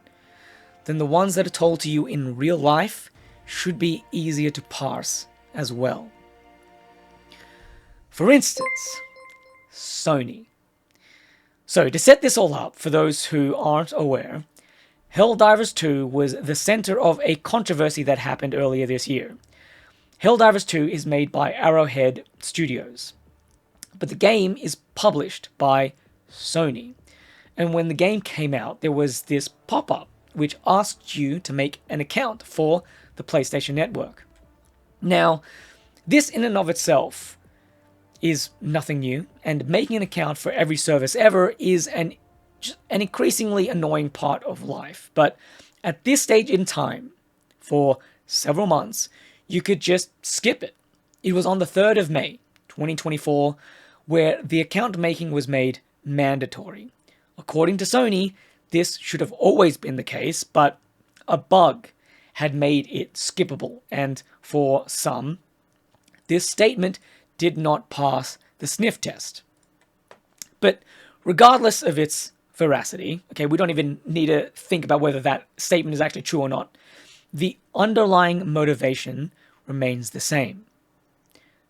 A: then the ones that are told to you in real life should be easier to parse as well. For instance, Sony. So to set this all up, for those who aren't aware, Helldivers 2 was the center of a controversy that happened earlier this year. Helldivers 2 is made by Arrowhead Studios, but the game is published by Sony. And when the game came out, there was this pop-up which asked you to make an account for the PlayStation Network. Now, this in and of itself is nothing new, and making an account for every service ever is an increasingly annoying part of life. But at this stage in time, for several months, you could just skip it. It was on the 3rd of May, 2024, where the account making was made mandatory. According to Sony, this should have always been the case, but a bug had made it skippable, and for some, this statement did not pass the sniff test. But regardless of its veracity, okay, we don't even need to think about whether that statement is actually true or not, the underlying motivation remains the same.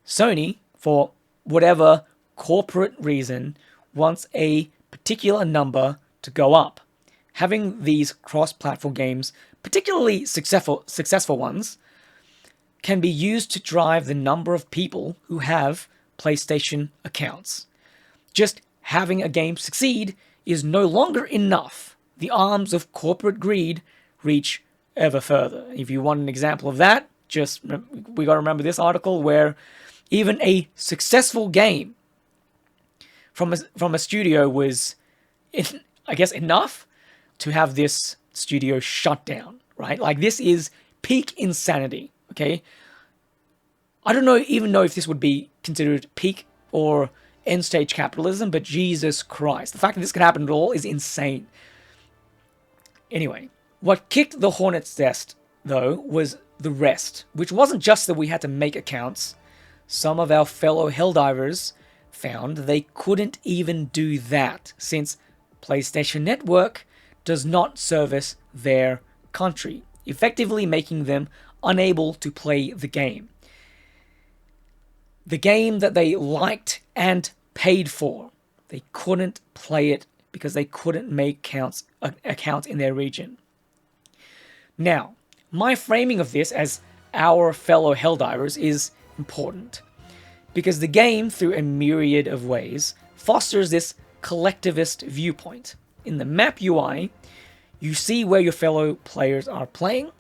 A: Sony, for whatever corporate reason, wants a particular number to go up. Having these cross-platform games, particularly successful ones, can be used to drive the number of people who have PlayStation accounts. Just having a game succeed is no longer enough. The arms of corporate greed reach ever further. If you want an example of that, we got to remember this article where even a successful game from a studio was, I guess, enough to have this studio shut down, right? Like, this is peak insanity, okay? I don't even know if this would be considered peak or end stage capitalism, but Jesus Christ, the fact that this can happen at all is insane. Anyway, what kicked the hornet's nest, though, was the rest, which wasn't just that we had to make accounts. Some of our fellow Helldivers found they couldn't even do that, since PlayStation Network does not service their country, effectively making them unable to play the game. The game that they liked and paid for, they couldn't play it because they couldn't make accounts in their region. Now, my framing of this as our fellow Helldivers is important, because the game, through a myriad of ways, fosters this collectivist viewpoint. In the map UI, you see where your fellow players are playing,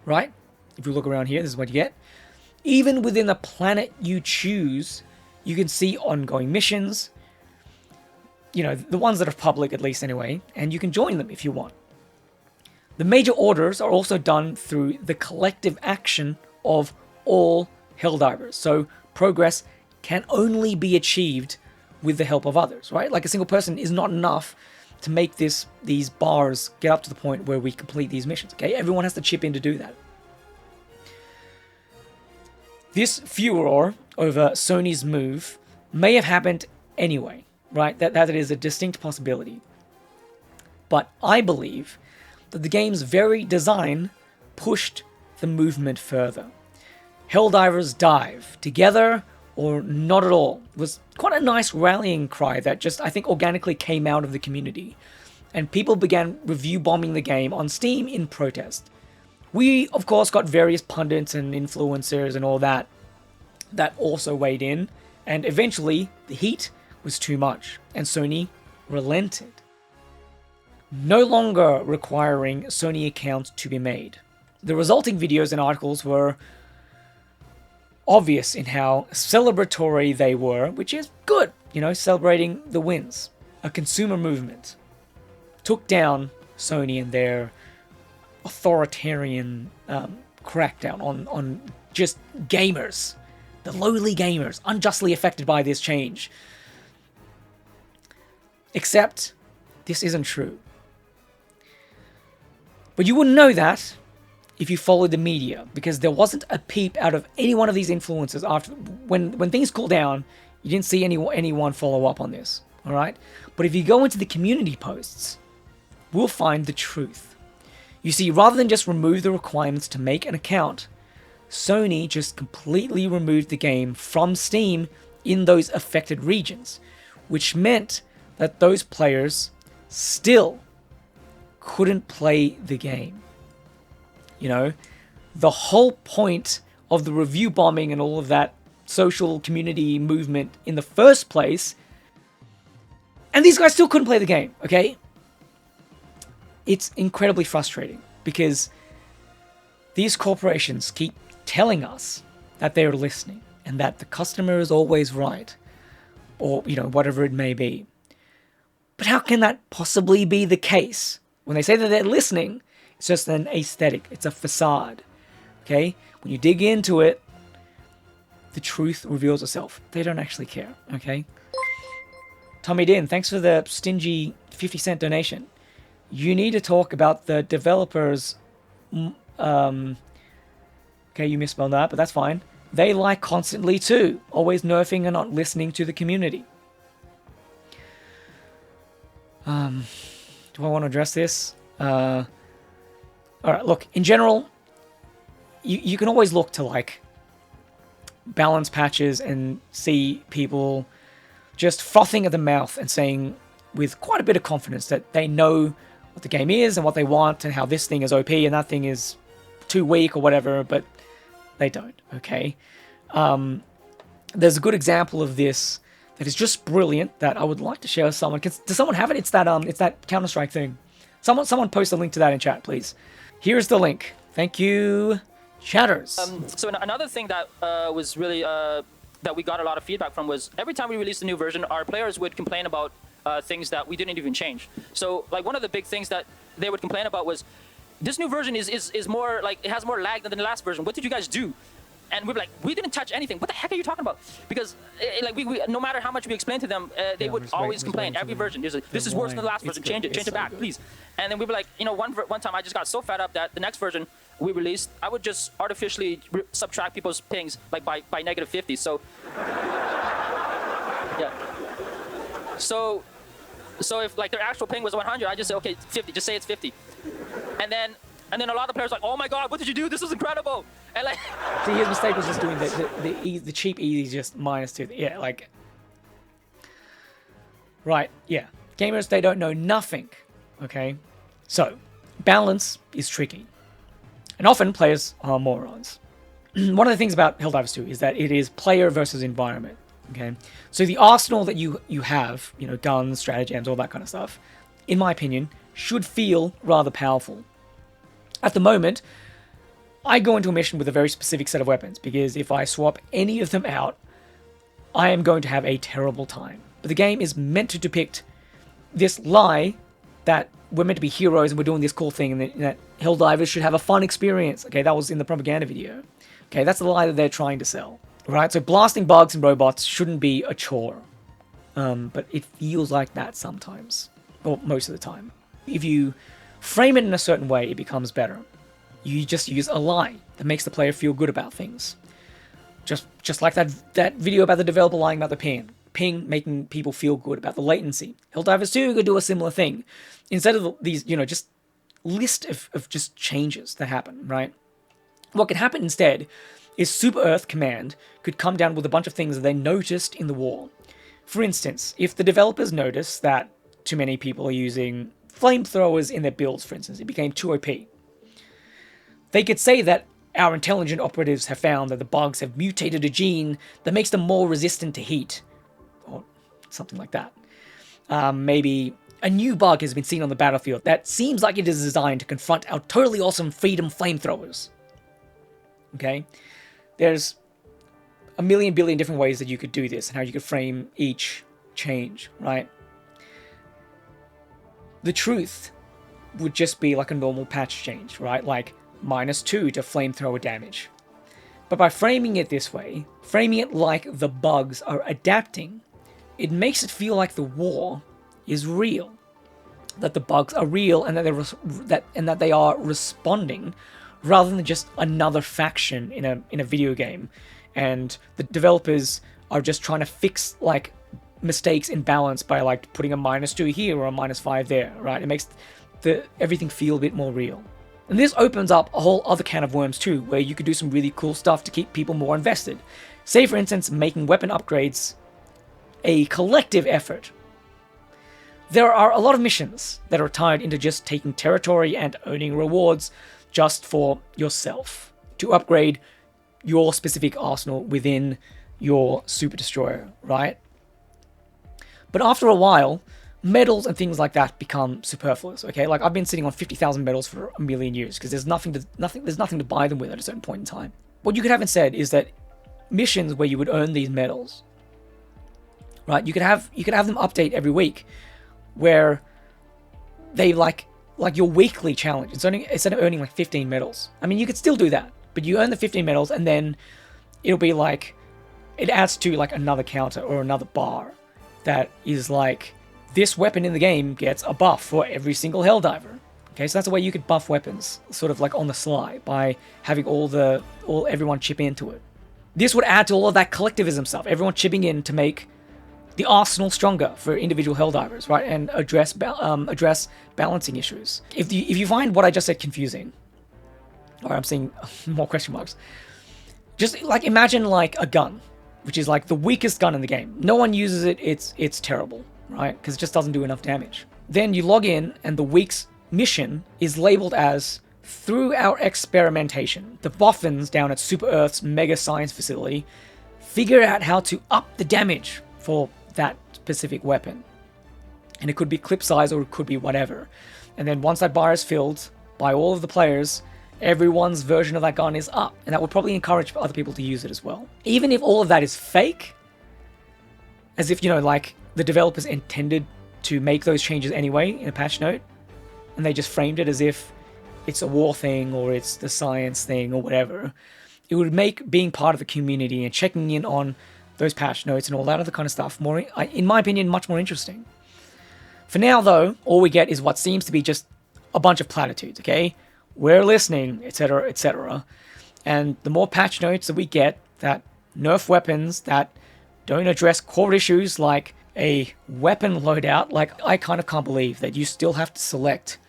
A: right? If you look around here, this is what you get. Even within the planet you choose, you can see ongoing missions, you know, the ones that are public at least anyway, and you can join them if you want. The major orders are also done through the collective action of all Helldivers, so progress can only be achieved with the help of others, right? Like, a single person is not enough to make these bars get up to the point where we complete these missions, okay? Everyone has to chip in to do that. This furor over Sony's move may have happened anyway, right? That is a distinct possibility. But I believe that the game's very design pushed the movement further. Helldivers Dive, together or not at all, was quite a nice rallying cry that just, I think, organically came out of the community. And people began review bombing the game on Steam in protest. We, of course, got various pundits and influencers and all that also weighed in, and eventually the heat was too much, and Sony relented, no longer requiring Sony accounts to be made. The resulting videos and articles were obvious in how celebratory they were, which is good, celebrating the wins. A consumer movement took down Sony and their authoritarian crackdown on just gamers, the lowly gamers, unjustly affected by this change. Except, this isn't true. But you wouldn't know that if you followed the media, because there wasn't a peep out of any one of these influencers after when things cooled down. You didn't see anyone follow up on this, all right? But if you go into the community posts, we'll find the truth. You see, rather than just remove the requirements to make an account, Sony just completely removed the game from Steam in those affected regions, which meant that those players still couldn't play the game. The whole point of the review bombing and all of that social community movement in the first place, and these guys still couldn't play the game, okay? It's incredibly frustrating because these corporations keep telling us that they're listening and that the customer is always right, or, whatever it may be. But how can that possibly be the case? When they say that they're listening, it's just an aesthetic. It's a facade. Okay? When you dig into it, the truth reveals itself. They don't actually care. Okay? Tommy Din, thanks for the stingy 50-cent donation. You need to talk about the developers. Okay, you misspelled that, but that's fine. They lie constantly too, always nerfing and not listening to the community. Do I want to address this? Alright, look, in general, you can always look to, balance patches and see people just frothing at the mouth and saying with quite a bit of confidence that they know what the game is and what they want and how this thing is OP and that thing is too weak or whatever, but they don't, okay? There's a good example of this that is just brilliant that I would like to share with someone. Does someone have it? It's that Counter-Strike thing. Someone post a link to that in chat, please. Here's the link. Thank you, chatters.
I: So another thing that was really that we got a lot of feedback from was every time we released a new version, our players would complain about things that we didn't even change. So one of the big things that they would complain about was this new version is more it has more lag than the last version. What did you guys do? And we were like, we didn't touch anything. What the heck are you talking about? Because we no matter how much we explained to them, they would always complain. Every version, this is worse than the last version. Change it back, please. And then we were like, one time I just got so fed up that the next version we released, I would just artificially subtract people's pings by -50. So yeah. So if their actual ping was 100, I just say okay, 50. Just say it's 50. And then a lot of players are like, oh my god, what did you do? This was incredible. And
A: see, his mistake was just doing the cheap easy, just -2. Yeah, right, yeah. Gamers, they don't know nothing, okay? So, balance is tricky. And often players are morons. One of the things about Helldivers 2 is that it is player versus environment, okay? So the arsenal that you have, guns, stratagems, all that kind of stuff, in my opinion, should feel rather powerful. At the moment, I go into a mission with a very specific set of weapons, because if I swap any of them out, I am going to have a terrible time. But the game is meant to depict this lie that we're meant to be heroes and we're doing this cool thing and that Helldivers should have a fun experience. Okay, that was in the propaganda video. Okay, that's the lie that they're trying to sell. Right, so blasting bugs and robots shouldn't be a chore. But it feels like that sometimes. Or most of the time. If you frame it in a certain way, it becomes better. You just use a lie that makes the player feel good about things. Just like that video about the developer lying about the ping making people feel good about the latency. Helldivers 2 could do a similar thing. instead of these, just list of just changes that happen, right? What could happen instead is Super Earth Command could come down with a bunch of things that they noticed in the war. For instance, if the developers notice that too many people are using flamethrowers in their builds, for instance, it became too OP. They could say that our intelligent operatives have found that the bugs have mutated a gene that makes them more resistant to heat, or something like that. Maybe a new bug has been seen on the battlefield that seems like it is designed to confront our totally awesome freedom flamethrowers. Okay? There's a million billion different ways that you could do this and how you could frame each change, right? The truth would just be like a normal patch change, right? Like -2 to flamethrower damage. But by framing it this way, framing it like the bugs are adapting, it makes it feel like the war is real. That the bugs are real and that they are responding rather than just another faction in a video game. And the developers are just trying to fix like mistakes in balance by like putting a -2 here or a -5 there, right? It makes everything feel a bit more real. And this opens up a whole other can of worms too, where you could do some really cool stuff to keep people more invested. Say for instance, making weapon upgrades a collective effort. There are a lot of missions that are tied into just taking territory and earning rewards just for yourself to upgrade your specific arsenal within your super destroyer, right? But after a while, medals and things like that become superfluous, okay? Like I've been sitting on 50,000 medals for a million years because there's nothing to buy them with at a certain point in time. What you could have instead is that missions where you would earn these medals, right? You could have them update every week, where they like your weekly challenge. Instead of earning like 15 medals. I mean, you could still do that, but you earn the 15 medals and then it'll be like, it adds to like another counter or another bar that is like, this weapon in the game gets a buff for every single Helldiver. Okay, so that's a way you could buff weapons, sort of like on the sly, by having everyone chip into it. This would add to all of that collectivism stuff, everyone chipping in to make the arsenal stronger for individual Helldivers, right, and address balancing issues. If you find what I just said confusing, or I'm seeing more question marks, just like imagine like a gun, which is like the weakest gun in the game. No one uses it. It's terrible, right? Because it just doesn't do enough damage. Then you log in, and the week's mission is labeled as, through our experimentation, the boffins down at Super Earth's mega science facility figure out how to up the damage for that specific weapon. And it could be clip size or it could be whatever. And then once that bar is filled by all of the players, everyone's version of that gun is up. And that would probably encourage other people to use it as well. Even if all of that is fake, as if, like the developers intended to make those changes anyway in a patch note, and they just framed it as if it's a war thing or it's the science thing or whatever, it would make being part of the community and checking in on those patch notes and all that other kind of stuff more, in my opinion, much more interesting. For now, though, all we get is what seems to be just a bunch of platitudes, okay? We're listening, etc., etc. And the more patch notes that we get that nerf weapons that don't address core issues like a weapon loadout, like I kind of can't believe that you still have to select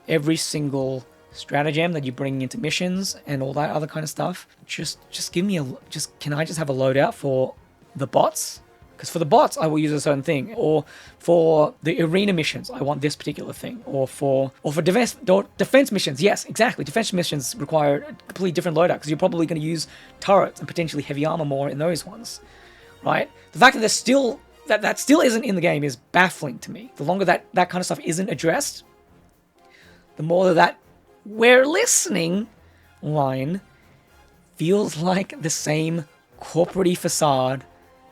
A: every single stratagem that you bring into missions and all that other kind of stuff. Just give me can I just have a loadout for the bots? Because for the bots, I will use a certain thing. Or for the arena missions, I want this particular thing. Or for defense missions, yes, exactly. Defense missions require a completely different loadout because you're probably going to use turrets and potentially heavy armor more in those ones, right? The fact that there's still that still isn't in the game is baffling to me. The longer that kind of stuff isn't addressed, the more that we're listening line feels like the same corporate-y facade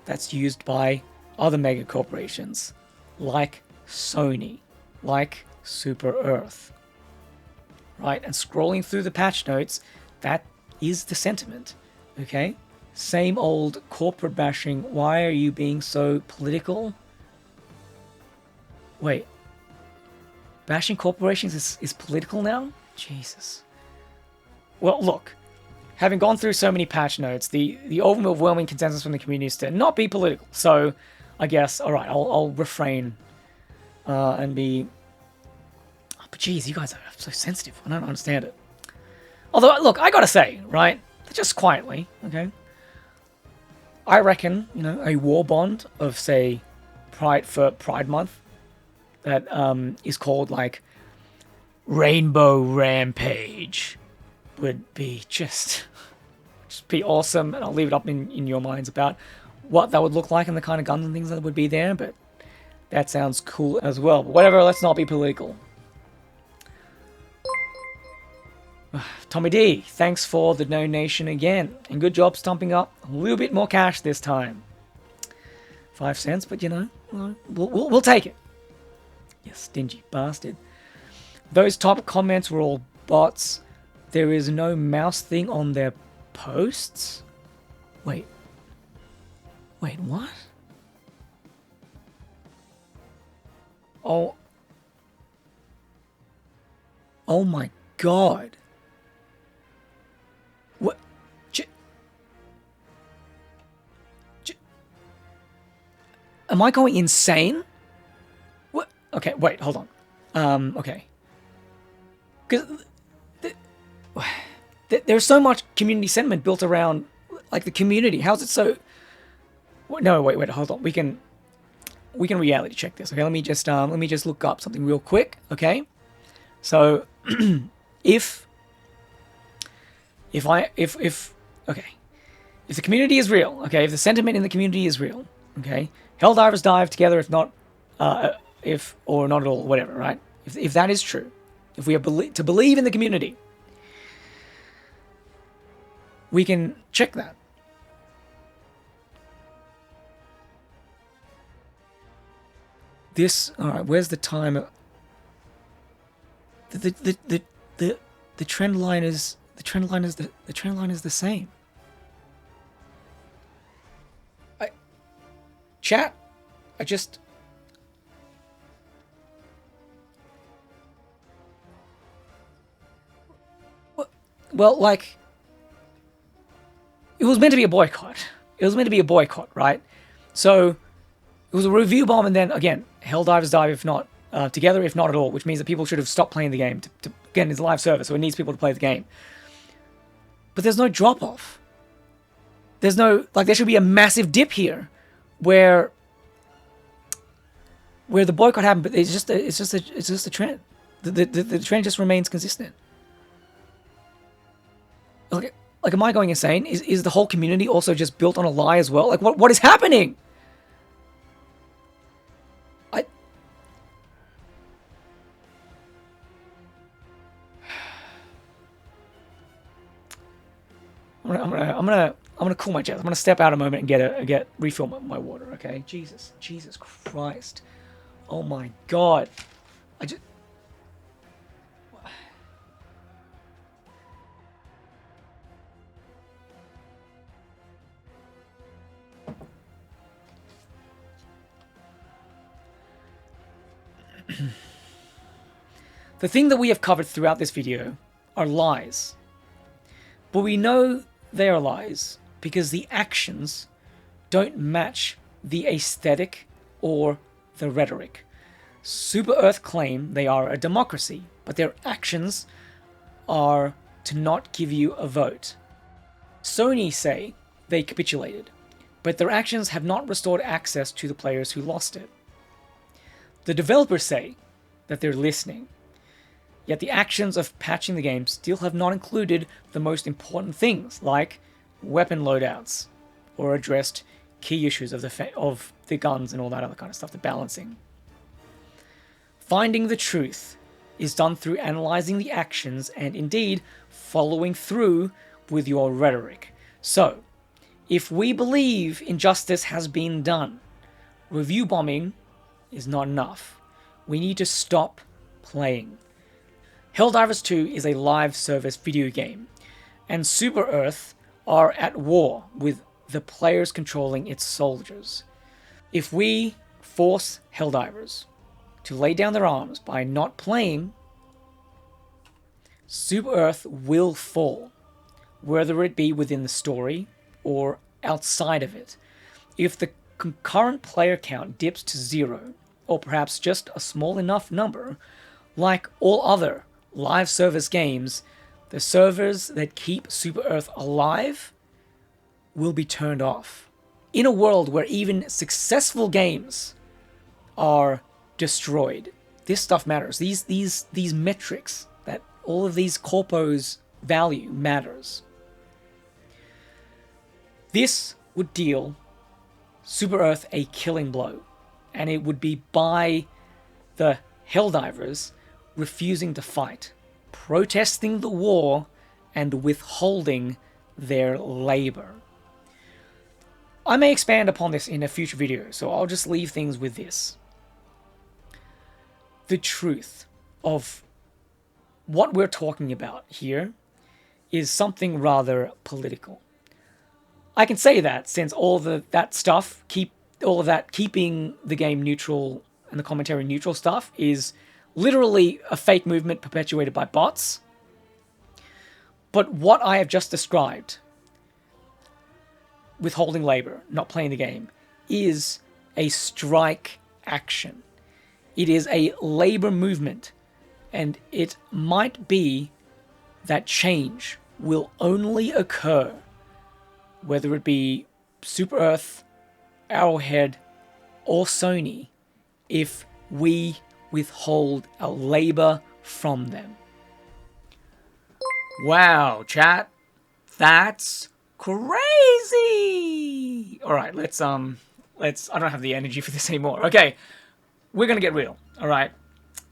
A: that's used by other mega corporations, like Sony, like Super Earth, right? And scrolling through the patch notes, that is the sentiment, okay? Same old corporate bashing. Why are you being so political? Wait, bashing corporations is political now? Jesus. Well, look, having gone through so many patch notes, the overwhelming consensus from the community is to not be political. So, I guess, alright, I'll refrain and be But geez, you guys are so sensitive. I don't understand it. Although, look, I gotta say, right? Just quietly, okay? I reckon, you know, a war bond of, say, Pride Month that is called, like, Rainbow Rampage would be just be awesome. And I'll leave it up in your minds about what that would look like and the kind of guns and things that would be there. But that sounds cool as well. But whatever, let's not be political. Tommy D, thanks for the donation again. And good job stumping up a little bit more cash this time. 5 cents, but you know, we'll take it. You stingy bastard. Those top comments were all bots. There is no mouse thing on their posts? Wait, what? Oh my god. What? Am I going insane? What? Okay, wait, hold on. Okay. Because there's so much community sentiment built around, like, the community. How's it so... No, wait, hold on. We can reality check this. Okay, let me just look up something real quick. Okay, so if the community is real, okay, if the sentiment in the community is real, okay, Helldivers dive together, if not, or not at all, whatever, right? If that is true, if we are to believe in the community, we can check that. All right, where's the time? The trend line is the same. Chat, well, like, it was meant to be a boycott. Right? So it was a review bomb, and then again, Helldivers dive if not together, if not at all, which means that people should have stopped playing the game. Again, it's a live service, so it needs people to play the game. But there's no drop off. There's no, like, there should be a massive dip here, where the boycott happened, but it's just a trend. The trend just remains consistent. Like, am I going insane? Is the whole community also just built on a lie as well? Like, what is happening? I'm gonna cool my jets. I'm gonna step out a moment and refill my water. Okay, Jesus Christ, oh my God, The thing that we have covered throughout this video are lies, but we know they are lies because the actions don't match the aesthetic or the rhetoric. Super Earth claim they are a democracy, but their actions are to not give you a vote. Sony say they capitulated, but their actions have not restored access to the players who lost it. The developers say that they're listening, yet the actions of patching the game still have not included the most important things, like weapon loadouts, or addressed key issues of the guns and all that other kind of stuff, the balancing. Finding the truth is done through analyzing the actions and indeed following through with your rhetoric. So, if we believe injustice has been done, review bombing is not enough. We need to stop playing. Helldivers 2 is a live service video game, and Super Earth are at war with the players controlling its soldiers. If we force Helldivers to lay down their arms by not playing, Super Earth will fall, whether it be within the story or outside of it. If the concurrent player count dips to 0, or perhaps just a small enough number, Like all other live service games, the servers that keep Super Earth alive will be turned off. In a world where even successful games are destroyed, this stuff matters. These metrics that all of these corpos value matters. This would deal Super Earth a killing blow, and it would be by the Helldivers refusing to fight, protesting the war, and withholding their labor. I may expand upon this in a future video, so I'll just leave things with this. The truth of what we're talking about here is something rather political. I can say that since all that stuff, keeping the game neutral and the commentary neutral stuff is literally a fake movement perpetuated by bots. But what I have just described, withholding labor, not playing the game, is a strike action. It is a labor movement, and it might be that change will only occur, whether it be Super Earth, Arrowhead, or Sony, if we withhold our labor from them. Wow, chat, that's crazy. All right, let's I don't have the energy for this anymore. Okay, we're gonna get real. All right,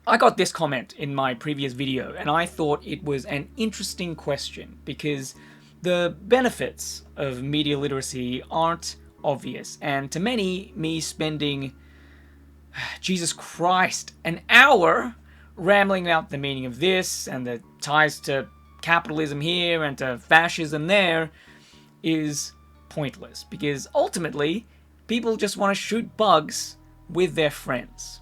A: I got this comment in my previous video, and I thought it was an interesting question because the benefits of media literacy aren't obvious, and to many, me spending, Jesus Christ, an hour rambling about the meaning of this and the ties to capitalism here and to fascism there is pointless, because ultimately people just want to shoot bugs with their friends.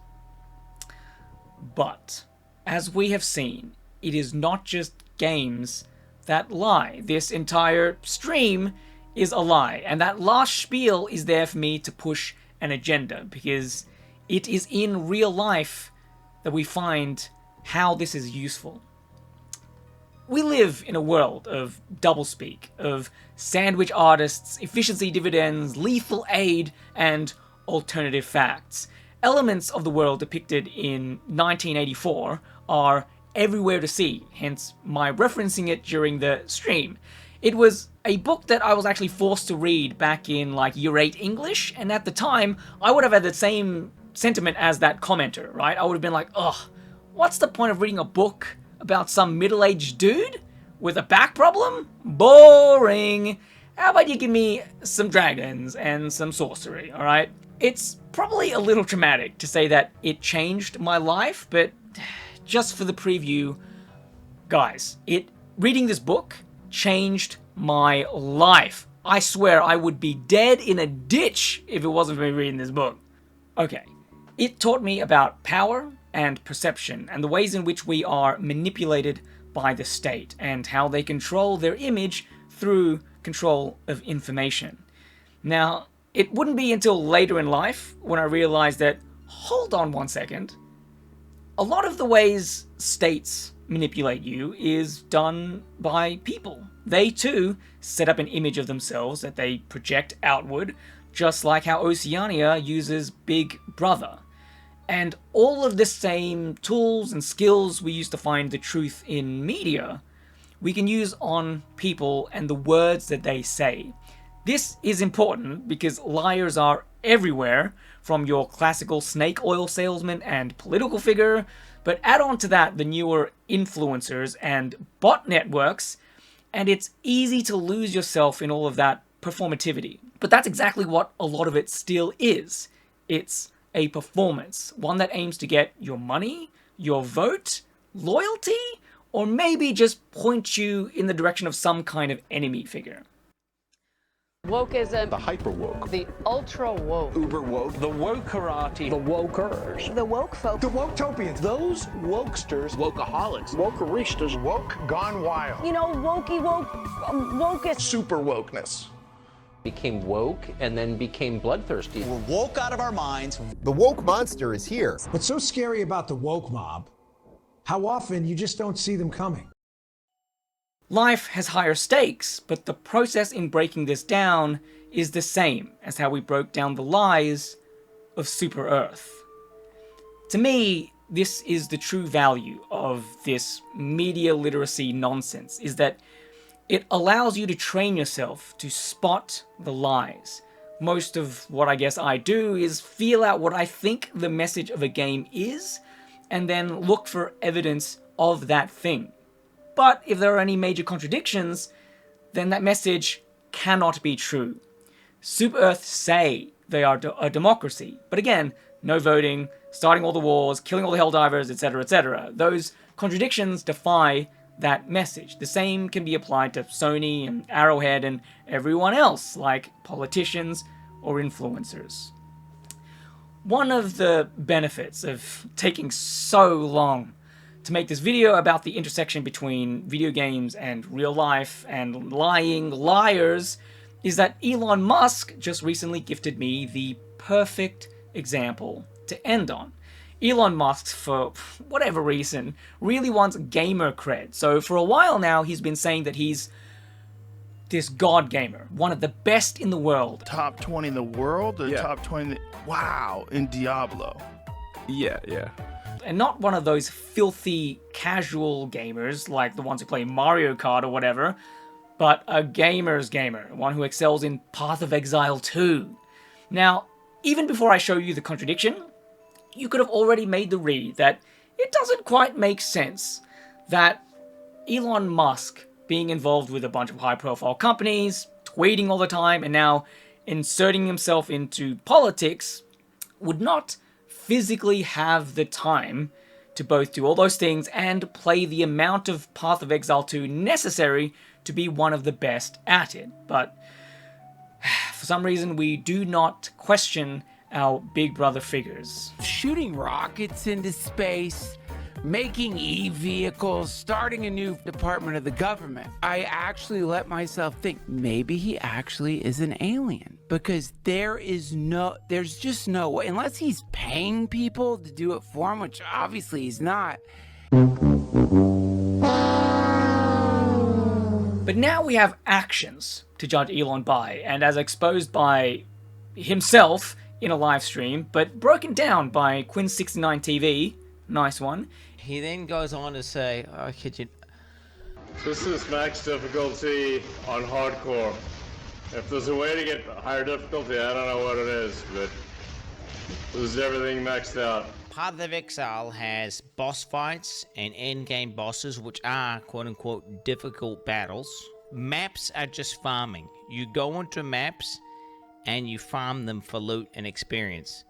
A: But as we have seen, it is not just games that lie. This entire stream is a lie, and that last spiel is there for me to push an agenda, because it is in real life that we find how this is useful. We live in a world of doublespeak, of sandwich artists, efficiency dividends, lethal aid, and alternative facts. Elements of the world depicted in 1984 are everywhere to see, hence my referencing it during the stream. It was a book that I was actually forced to read back in like year 8 English, and at the time I would have had the same sentiment as that commenter, right? I would have been like, ugh, what's the point of reading a book about some middle-aged dude with a back problem? Boring. How about you give me some dragons and some sorcery, alright? It's probably a little traumatic to say that it changed my life, but just for the preview, guys, reading this book changed my life. I swear I would be dead in a ditch if it wasn't for me reading this book. Okay, it taught me about power and perception and the ways in which we are manipulated by the state and how they control their image through control of information. Now, it wouldn't be until later in life when I realized that, hold on one second, a lot of the ways states manipulate you is done by people. They too set up an image of themselves that they project outward, just like how Oceania uses Big Brother. And all of the same tools and skills we use to find the truth in media, we can use on people and the words that they say. This is important because liars are everywhere, from your classical snake oil salesman and political figure, but add on to that the newer influencers and bot networks, and it's easy to lose yourself in all of that performativity. But that's exactly what a lot of it still is. It's a performance, one that aims to get your money, your vote, loyalty, or maybe just point you in the direction of some kind of enemy figure.
J: Wokeism.
H: The hyper woke.
J: The ultra woke.
H: Uber woke.
K: The woke karate. The wokers.
J: The woke folk.
K: The woketopians. Those wokesters.
H: Wokeaholics.
K: Wokeristas.
L: Woke gone wild.
J: You know, wokey woke, wokest.
L: Super wokeness.
M: Became woke and then became bloodthirsty.
N: We're woke out of our minds.
O: The woke monster is here.
P: What's so scary about the woke mob
K: How often you just don't see them coming.
A: Life has higher stakes, but the process in breaking this down is the same as how we broke down the lies of Super Earth. To me, this is the true value of this media literacy nonsense, is that it allows you to train yourself to spot the lies. Most of what I guess I do is feel out what I think the message of a game is, and then look for evidence of that thing. But if there are any major contradictions, then that message cannot be true. Super Earth say they are a democracy, but again, no voting, starting all the wars, killing all the Helldivers, etc., etc. Those contradictions defy that message. The same can be applied to Sony and Arrowhead and everyone else, like politicians or influencers. One of the benefits of taking so long to make this video about the intersection between video games and real life and lying liars is that Elon Musk just recently gifted me the perfect example to end on. Elon Musk, for whatever reason, really wants gamer cred. So for a while now, he's been saying that he's this god gamer, one of the best in the world.
N: Top 20 in the world? Or
H: Yeah.
N: top 20 wow, in Diablo.
H: Yeah.
A: And not one of those filthy casual gamers like the ones who play Mario Kart or whatever, but a gamer's gamer, one who excels in Path of Exile 2. Now, even before I show you the contradiction, you could have already made the read that it doesn't quite make sense that Elon Musk, being involved with a bunch of high-profile companies, tweeting all the time, and now inserting himself into politics, would not physically have the time to both do all those things and play the amount of Path of Exile 2 necessary to be one of the best at it. But for some reason, we do not question our Big Brother figures.
O: Shooting rockets into space, making e-vehicles, starting a new department of the government. I actually let myself think maybe he actually is an alien, because there's just no way, unless he's paying people to do it for him, which obviously he's not.
A: But now we have actions to judge Elon by, and as exposed by himself in a live stream, but broken down by Quinn69 TV, nice one.
P: He then goes on to say, oh, kid you...
Q: This is max difficulty on hardcore. If there's a way to get higher difficulty, I don't know what it is, but this is everything maxed out.
P: Path of Exile has boss fights and end-game bosses, which are quote-unquote difficult battles. Maps are just farming. You go into maps and you farm them for loot and experience.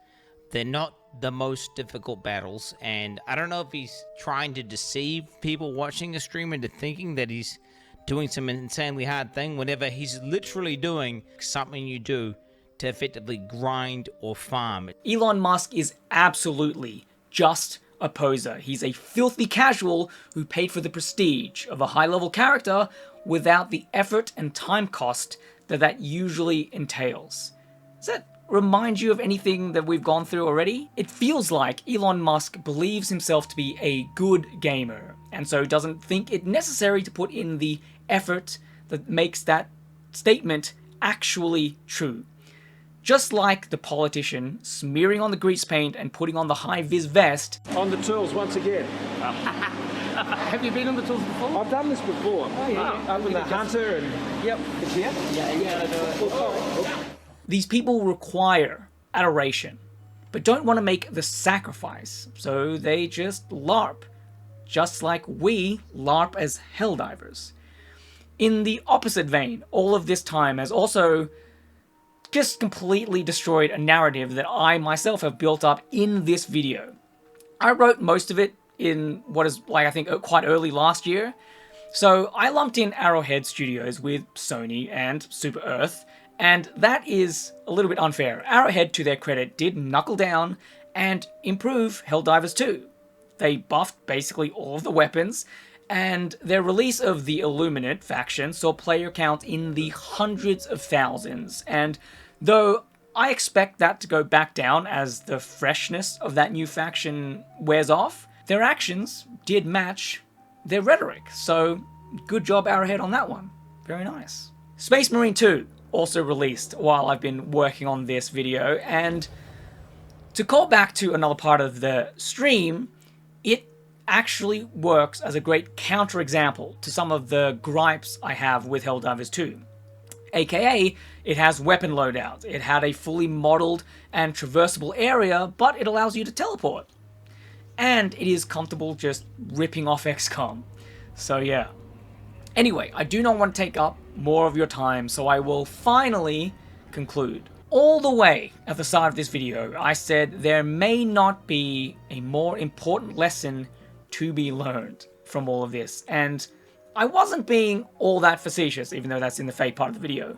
P: They're not the most difficult battles, and I don't know if he's trying to deceive people watching the stream into thinking that he's doing some insanely hard thing, whenever he's literally doing something you do to effectively grind or farm.
A: Elon Musk is absolutely just a poser. He's a filthy casual who paid for the prestige of a high-level character without the effort and time cost that usually entails. Does that remind you of anything that we've gone through already? It feels like Elon Musk believes himself to be a good gamer, and so doesn't think it necessary to put in the effort that makes that statement actually true. Just like the politician smearing on the grease paint and putting on the high-vis vest.
K: On the tools once again.
A: Have you been on the tools before?
K: I've done this before. Oh, yeah. Up in the Hunter and... Yep. Yeah.
A: These people require adoration, but don't want to make the sacrifice, so they just LARP. Just like we LARP as Helldivers. In the opposite vein, all of this time has also just completely destroyed a narrative that I myself have built up in this video. I wrote most of it in what is, like, I think quite early last year. So I lumped in Arrowhead Studios with Sony and Super Earth, and that is a little bit unfair. Arrowhead, to their credit, did knuckle down and improve Helldivers 2. They buffed basically all of the weapons, and their release of the Illuminate faction saw player count in the hundreds of thousands, and though I expect that to go back down as the freshness of that new faction wears off, their actions did match their rhetoric. So good job Arrowhead on that one. Very nice. Space Marine 2 also released while I've been working on this video, and to call back to another part of the stream, it actually works as a great counterexample to some of the gripes I have with Helldivers 2. AKA, it has weapon loadout, it had a fully modeled and traversable area, but it allows you to teleport. And it is comfortable just ripping off XCOM. So yeah. Anyway, I do not want to take up more of your time, so I will finally conclude. All the way at the start of this video, I said there may not be a more important lesson to be learned from all of this, and I wasn't being all that facetious, even though that's in the fake part of the video.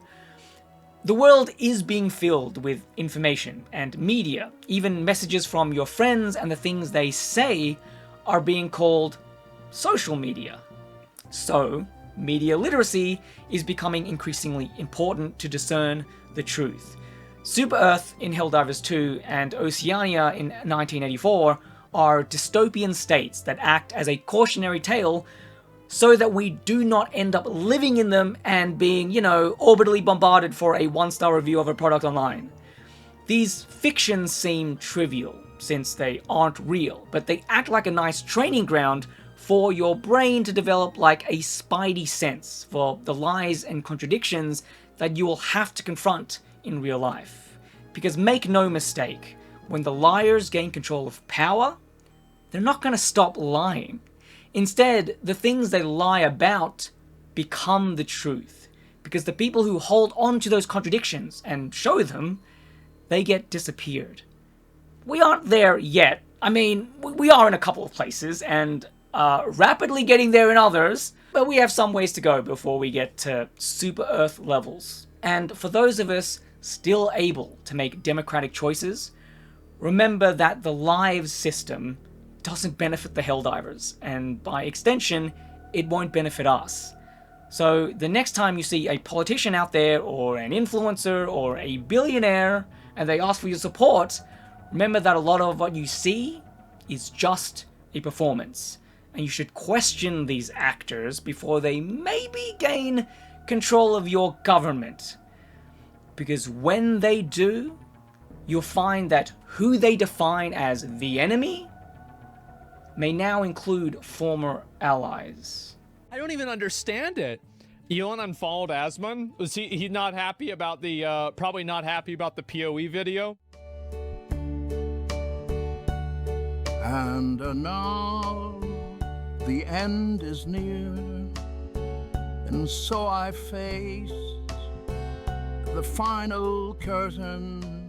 A: The world is being filled with information and media. Even messages from your friends and the things they say are being called social media. So, media literacy is becoming increasingly important to discern the truth. Super Earth in Helldivers 2 and Oceania in 1984 are dystopian states that act as a cautionary tale so that we do not end up living in them and being, orbitally bombarded for a 1-star review of a product online. These fictions seem trivial since they aren't real, but they act like a nice training ground for your brain to develop like a spidey sense for the lies and contradictions that you will have to confront in real life. Because make no mistake, when the liars gain control of power, they're not going to stop lying. Instead, the things they lie about become the truth. Because the people who hold on to those contradictions and show them, they get disappeared. We aren't there yet. I mean, we are in a couple of places and rapidly getting there in others, but we have some ways to go before we get to Super Earth levels. And for those of us still able to make democratic choices, remember that the lives system doesn't benefit the Helldivers, and by extension, it won't benefit us. So the next time you see a politician out there, or an influencer, or a billionaire, and they ask for your support, remember that a lot of what you see is just a performance. And you should question these actors before they maybe gain control of your government. Because when they do, you'll find that who they define as the enemy may now include former allies.
R: I don't even understand it. Elon unfollowed Asmon? Was he not happy about the, probably not happy about the PoE video?
N: And now the end is near, and so I face the final curtain.